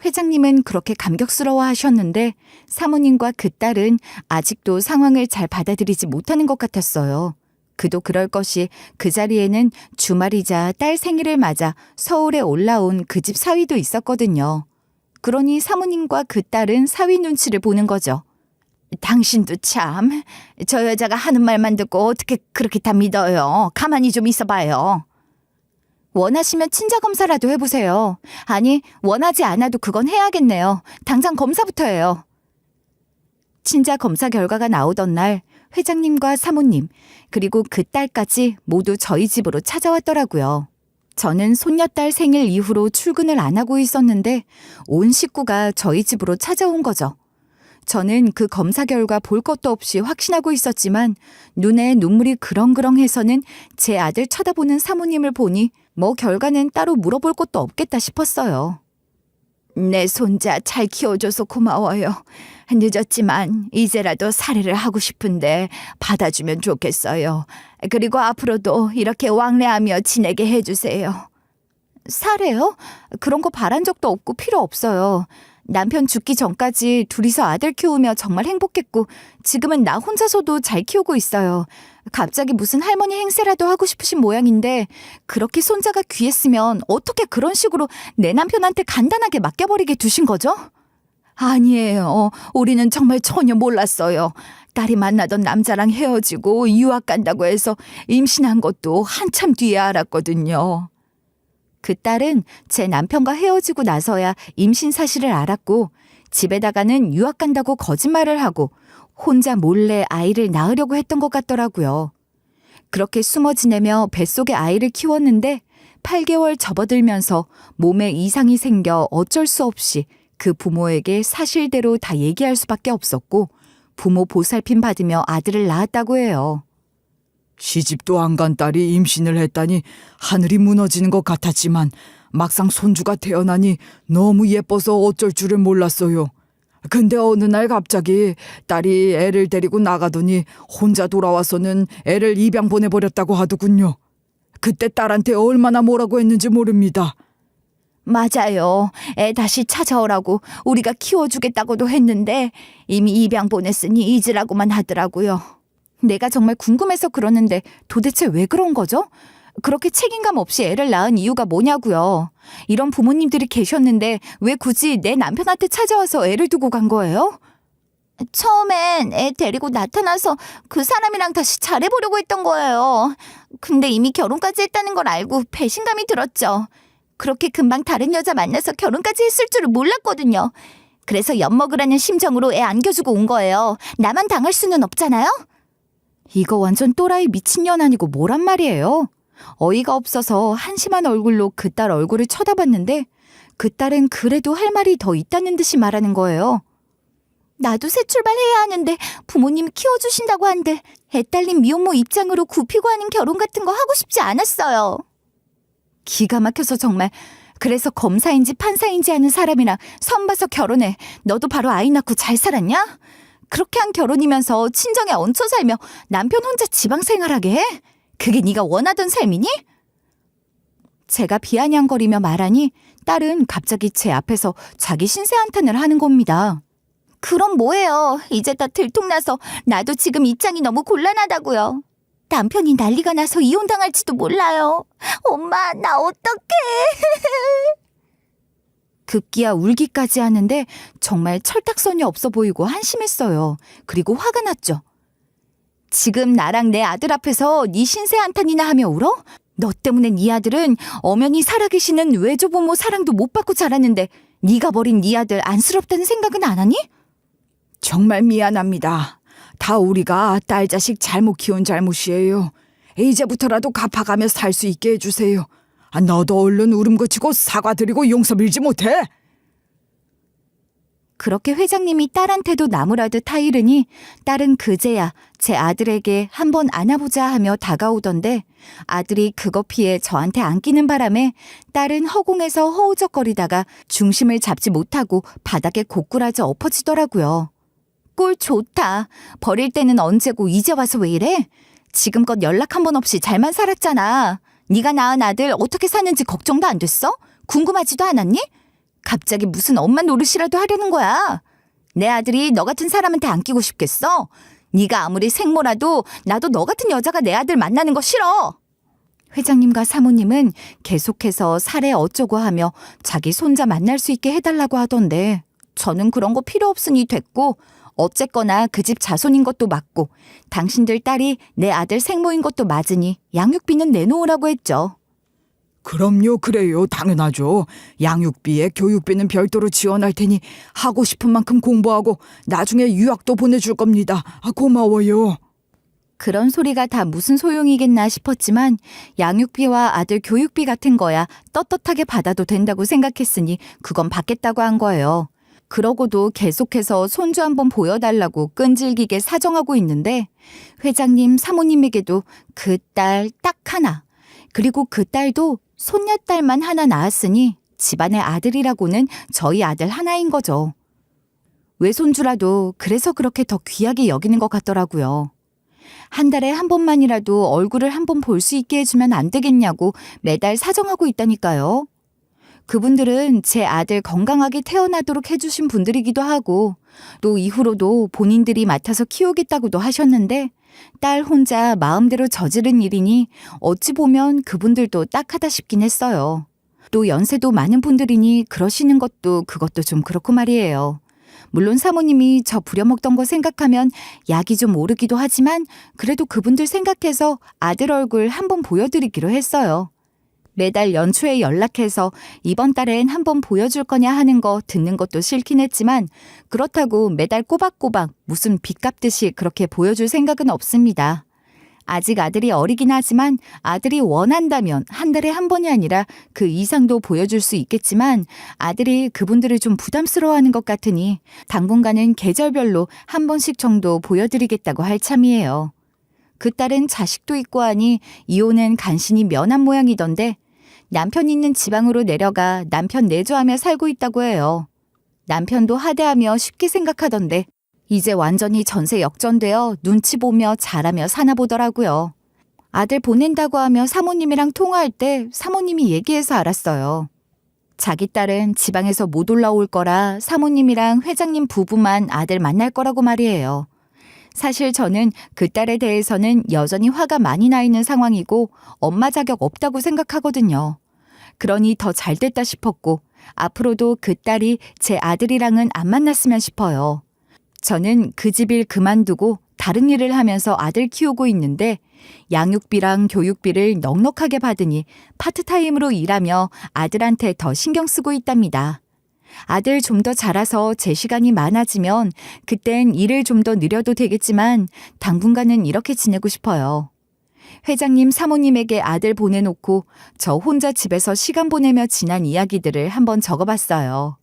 회장님은 그렇게 감격스러워 하셨는데 사모님과 그 딸은 아직도 상황을 잘 받아들이지 못하는 것 같았어요. 그도 그럴 것이 그 자리에는 주말이자 딸 생일을 맞아 서울에 올라온 그 집 사위도 있었거든요. 그러니 사모님과 그 딸은 사위 눈치를 보는 거죠. 당신도 참, 저 여자가 하는 말만 듣고 어떻게 그렇게 다 믿어요. 가만히 좀 있어봐요. 원하시면 친자검사라도 해보세요. 아니, 원하지 않아도 그건 해야겠네요. 당장 검사부터 해요. 친자 검사 결과가 나오던 날 회장님과 사모님 그리고 그 딸까지 모두 저희 집으로 찾아왔더라고요. 저는 손녀딸 생일 이후로 출근을 안 하고 있었는데 온 식구가 저희 집으로 찾아온 거죠. 저는 그 검사 결과 볼 것도 없이 확신하고 있었지만 눈에 눈물이 그렁그렁해서는 제 아들 쳐다보는 사모님을 보니 뭐 결과는 따로 물어볼 것도 없겠다 싶었어요. 내 손자 잘 키워줘서 고마워요. 늦었지만 이제라도 살해를 하고 싶은데 받아주면 좋겠어요. 그리고 앞으로도 이렇게 왕래하며 지내게 해주세요. 살해요? 그런 거 바란 적도 없고 필요 없어요. 남편 죽기 전까지 둘이서 아들 키우며 정말 행복했고 지금은 나 혼자서도 잘 키우고 있어요. 갑자기 무슨 할머니 행세라도 하고 싶으신 모양인데 그렇게 손자가 귀했으면 어떻게 그런 식으로 내 남편한테 간단하게 맡겨버리게 두신 거죠? 아니에요. 우리는 정말 전혀 몰랐어요. 딸이 만나던 남자랑 헤어지고 유학 간다고 해서 임신한 것도 한참 뒤에 알았거든요. 그 딸은 제 남편과 헤어지고 나서야 임신 사실을 알았고 집에다가는 유학 간다고 거짓말을 하고 혼자 몰래 아이를 낳으려고 했던 것 같더라고요. 그렇게 숨어 지내며 뱃속에 아이를 키웠는데 8개월 접어들면서 몸에 이상이 생겨 어쩔 수 없이 그 부모에게 사실대로 다 얘기할 수밖에 없었고 부모 보살핌 받으며 아들을 낳았다고 해요. 시집도 안 간 딸이 임신을 했다니 하늘이 무너지는 것 같았지만 막상 손주가 태어나니 너무 예뻐서 어쩔 줄을 몰랐어요. 근데 어느 날 갑자기 딸이 애를 데리고 나가더니 혼자 돌아와서는 애를 입양 보내버렸다고 하더군요. 그때 딸한테 얼마나 뭐라고 했는지 모릅니다. 맞아요. 애 다시 찾아오라고 우리가 키워주겠다고도 했는데 이미 입양 보냈으니 잊으라고만 하더라고요. 내가 정말 궁금해서 그러는데 도대체 왜 그런 거죠? 그렇게 책임감 없이 애를 낳은 이유가 뭐냐고요. 이런 부모님들이 계셨는데 왜 굳이 내 남편한테 찾아와서 애를 두고 간 거예요? 처음엔 애 데리고 나타나서 그 사람이랑 다시 잘해보려고 했던 거예요. 근데 이미 결혼까지 했다는 걸 알고 배신감이 들었죠. 그렇게 금방 다른 여자 만나서 결혼까지 했을 줄을 몰랐거든요. 그래서 엿먹으라는 심정으로 애 안겨주고 온 거예요. 나만 당할 수는 없잖아요? 이거 완전 또라이 미친년 아니고 뭐란 말이에요. 어이가 없어서 한심한 얼굴로 그 딸 얼굴을 쳐다봤는데 그 딸은 그래도 할 말이 더 있다는 듯이 말하는 거예요. 나도 새 출발해야 하는데 부모님이 키워주신다고 한들 애 딸린 미혼모 입장으로 굽히고 하는 결혼 같은 거 하고 싶지 않았어요. 기가 막혀서 정말. 그래서 검사인지 판사인지 하는 사람이랑 선봐서 결혼해. 너도 바로 아이 낳고 잘 살았냐? 그렇게 한 결혼이면서 친정에 얹혀 살며 남편 혼자 지방생활하게 해? 그게 네가 원하던 삶이니? 제가 비아냥거리며 말하니 딸은 갑자기 제 앞에서 자기 신세 한탄을 하는 겁니다. 그럼 뭐예요? 이제 다 들통나서 나도 지금 입장이 너무 곤란하다고요. 남편이 난리가 나서 이혼당할지도 몰라요. 엄마, 나 어떡해? 급기야 울기까지 하는데 정말 철딱선이 없어 보이고 한심했어요. 그리고 화가 났죠. 지금 나랑 내 아들 앞에서 네 신세 한탄이나 하며 울어? 너 때문에 네 아들은 엄연히 살아계시는 외조부모 사랑도 못 받고 자랐는데 네가 버린 네 아들 안쓰럽다는 생각은 안 하니? 정말 미안합니다. 다 우리가 딸 자식 잘못 키운 잘못이에요. 이제부터라도 갚아가며 살 수 있게 해주세요. 너도 얼른 울음 그치고 사과드리고 용서 빌지 못해? 그렇게 회장님이 딸한테도 나무라듯 타이르니 딸은 그제야 제 아들에게 한번 안아보자 하며 다가오던데 아들이 그거 피해 저한테 안기는 바람에 딸은 허공에서 허우적거리다가 중심을 잡지 못하고 바닥에 고꾸라져 엎어지더라고요. 꼴 좋다. 버릴 때는 언제고 이제 와서 왜 이래? 지금껏 연락 한 번 없이 잘만 살았잖아. 네가 낳은 아들 어떻게 사는지 걱정도 안 됐어? 궁금하지도 않았니? 갑자기 무슨 엄마 노릇이라도 하려는 거야. 내 아들이 너 같은 사람한테 안기고 싶겠어? 네가 아무리 생모라도 나도 너 같은 여자가 내 아들 만나는 거 싫어. 회장님과 사모님은 계속해서 살해 어쩌고 하며 자기 손자 만날 수 있게 해달라고 하던데 저는 그런 거 필요 없으니 됐고 어쨌거나 그 집 자손인 것도 맞고 당신들 딸이 내 아들 생모인 것도 맞으니 양육비는 내놓으라고 했죠. 그럼요, 그래요. 당연하죠. 양육비에 교육비는 별도로 지원할 테니 하고 싶은 만큼 공부하고 나중에 유학도 보내줄 겁니다. 고마워요. 그런 소리가 다 무슨 소용이겠나 싶었지만 양육비와 아들 교육비 같은 거야 떳떳하게 받아도 된다고 생각했으니 그건 받겠다고 한 거예요. 그러고도 계속해서 손주 한번 보여달라고 끈질기게 사정하고 있는데 회장님 사모님에게도 그 딸 딱 하나, 그리고 그 딸도 손녀딸만 하나 낳았으니 집안의 아들이라고는 저희 아들 하나인 거죠. 외손주라도 그래서 그렇게 더 귀하게 여기는 것 같더라고요. 한 달에 한 번만이라도 얼굴을 한 번 볼 수 있게 해주면 안 되겠냐고 매달 사정하고 있다니까요. 그분들은 제 아들 건강하게 태어나도록 해주신 분들이기도 하고 또 이후로도 본인들이 맡아서 키우겠다고도 하셨는데 딸 혼자 마음대로 저지른 일이니 어찌 보면 그분들도 딱하다 싶긴 했어요. 또 연세도 많은 분들이니 그러시는 것도 그것도 좀 그렇고 말이에요. 물론 사모님이 저 부려먹던 거 생각하면 약이 좀 오르기도 하지만 그래도 그분들 생각해서 아들 얼굴 한번 보여드리기로 했어요. 매달 연초에 연락해서 이번 달엔 한번 보여줄 거냐 하는 거 듣는 것도 싫긴 했지만 그렇다고 매달 꼬박꼬박 무슨 빚 갚듯이 그렇게 보여줄 생각은 없습니다. 아직 아들이 어리긴 하지만 아들이 원한다면 한 달에 한 번이 아니라 그 이상도 보여줄 수 있겠지만 아들이 그분들을 좀 부담스러워하는 것 같으니 당분간은 계절별로 한 번씩 정도 보여드리겠다고 할 참이에요. 그 딸은 자식도 있고 하니 이혼은 간신히 면한 모양이던데 남편 있는 지방으로 내려가 남편 내조하며 살고 있다고 해요. 남편도 하대하며 쉽게 생각하던데 이제 완전히 전세 역전되어 눈치 보며 잘하며 사나 보더라고요. 아들 보낸다고 하며 사모님이랑 통화할 때 사모님이 얘기해서 알았어요. 자기 딸은 지방에서 못 올라올 거라 사모님이랑 회장님 부부만 아들 만날 거라고 말이에요. 사실 저는 그 딸에 대해서는 여전히 화가 많이 나 있는 상황이고 엄마 자격 없다고 생각하거든요. 그러니 더 잘 됐다 싶었고 앞으로도 그 딸이 제 아들이랑은 안 만났으면 싶어요. 저는 그 집 일 그만두고 다른 일을 하면서 아들 키우고 있는데 양육비랑 교육비를 넉넉하게 받으니 파트타임으로 일하며 아들한테 더 신경 쓰고 있답니다. 아들 좀 더 자라서 제 시간이 많아지면 그땐 일을 좀 더 늘려도 되겠지만 당분간은 이렇게 지내고 싶어요. 회장님 사모님에게 아들 보내놓고 저 혼자 집에서 시간 보내며 지난 이야기들을 한번 적어봤어요.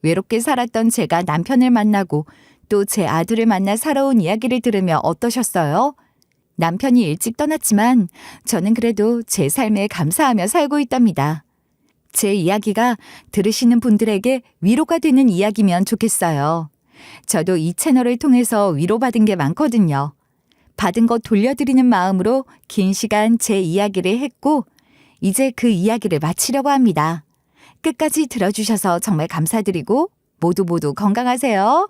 외롭게 살았던 제가 남편을 만나고 또 제 아들을 만나 살아온 이야기를 들으며 어떠셨어요? 남편이 일찍 떠났지만 저는 그래도 제 삶에 감사하며 살고 있답니다. 제 이야기가 들으시는 분들에게 위로가 되는 이야기면 좋겠어요. 저도 이 채널을 통해서 위로받은 게 많거든요. 받은 것 돌려드리는 마음으로 긴 시간 제 이야기를 했고 이제 그 이야기를 마치려고 합니다. 끝까지 들어주셔서 정말 감사드리고 모두 건강하세요.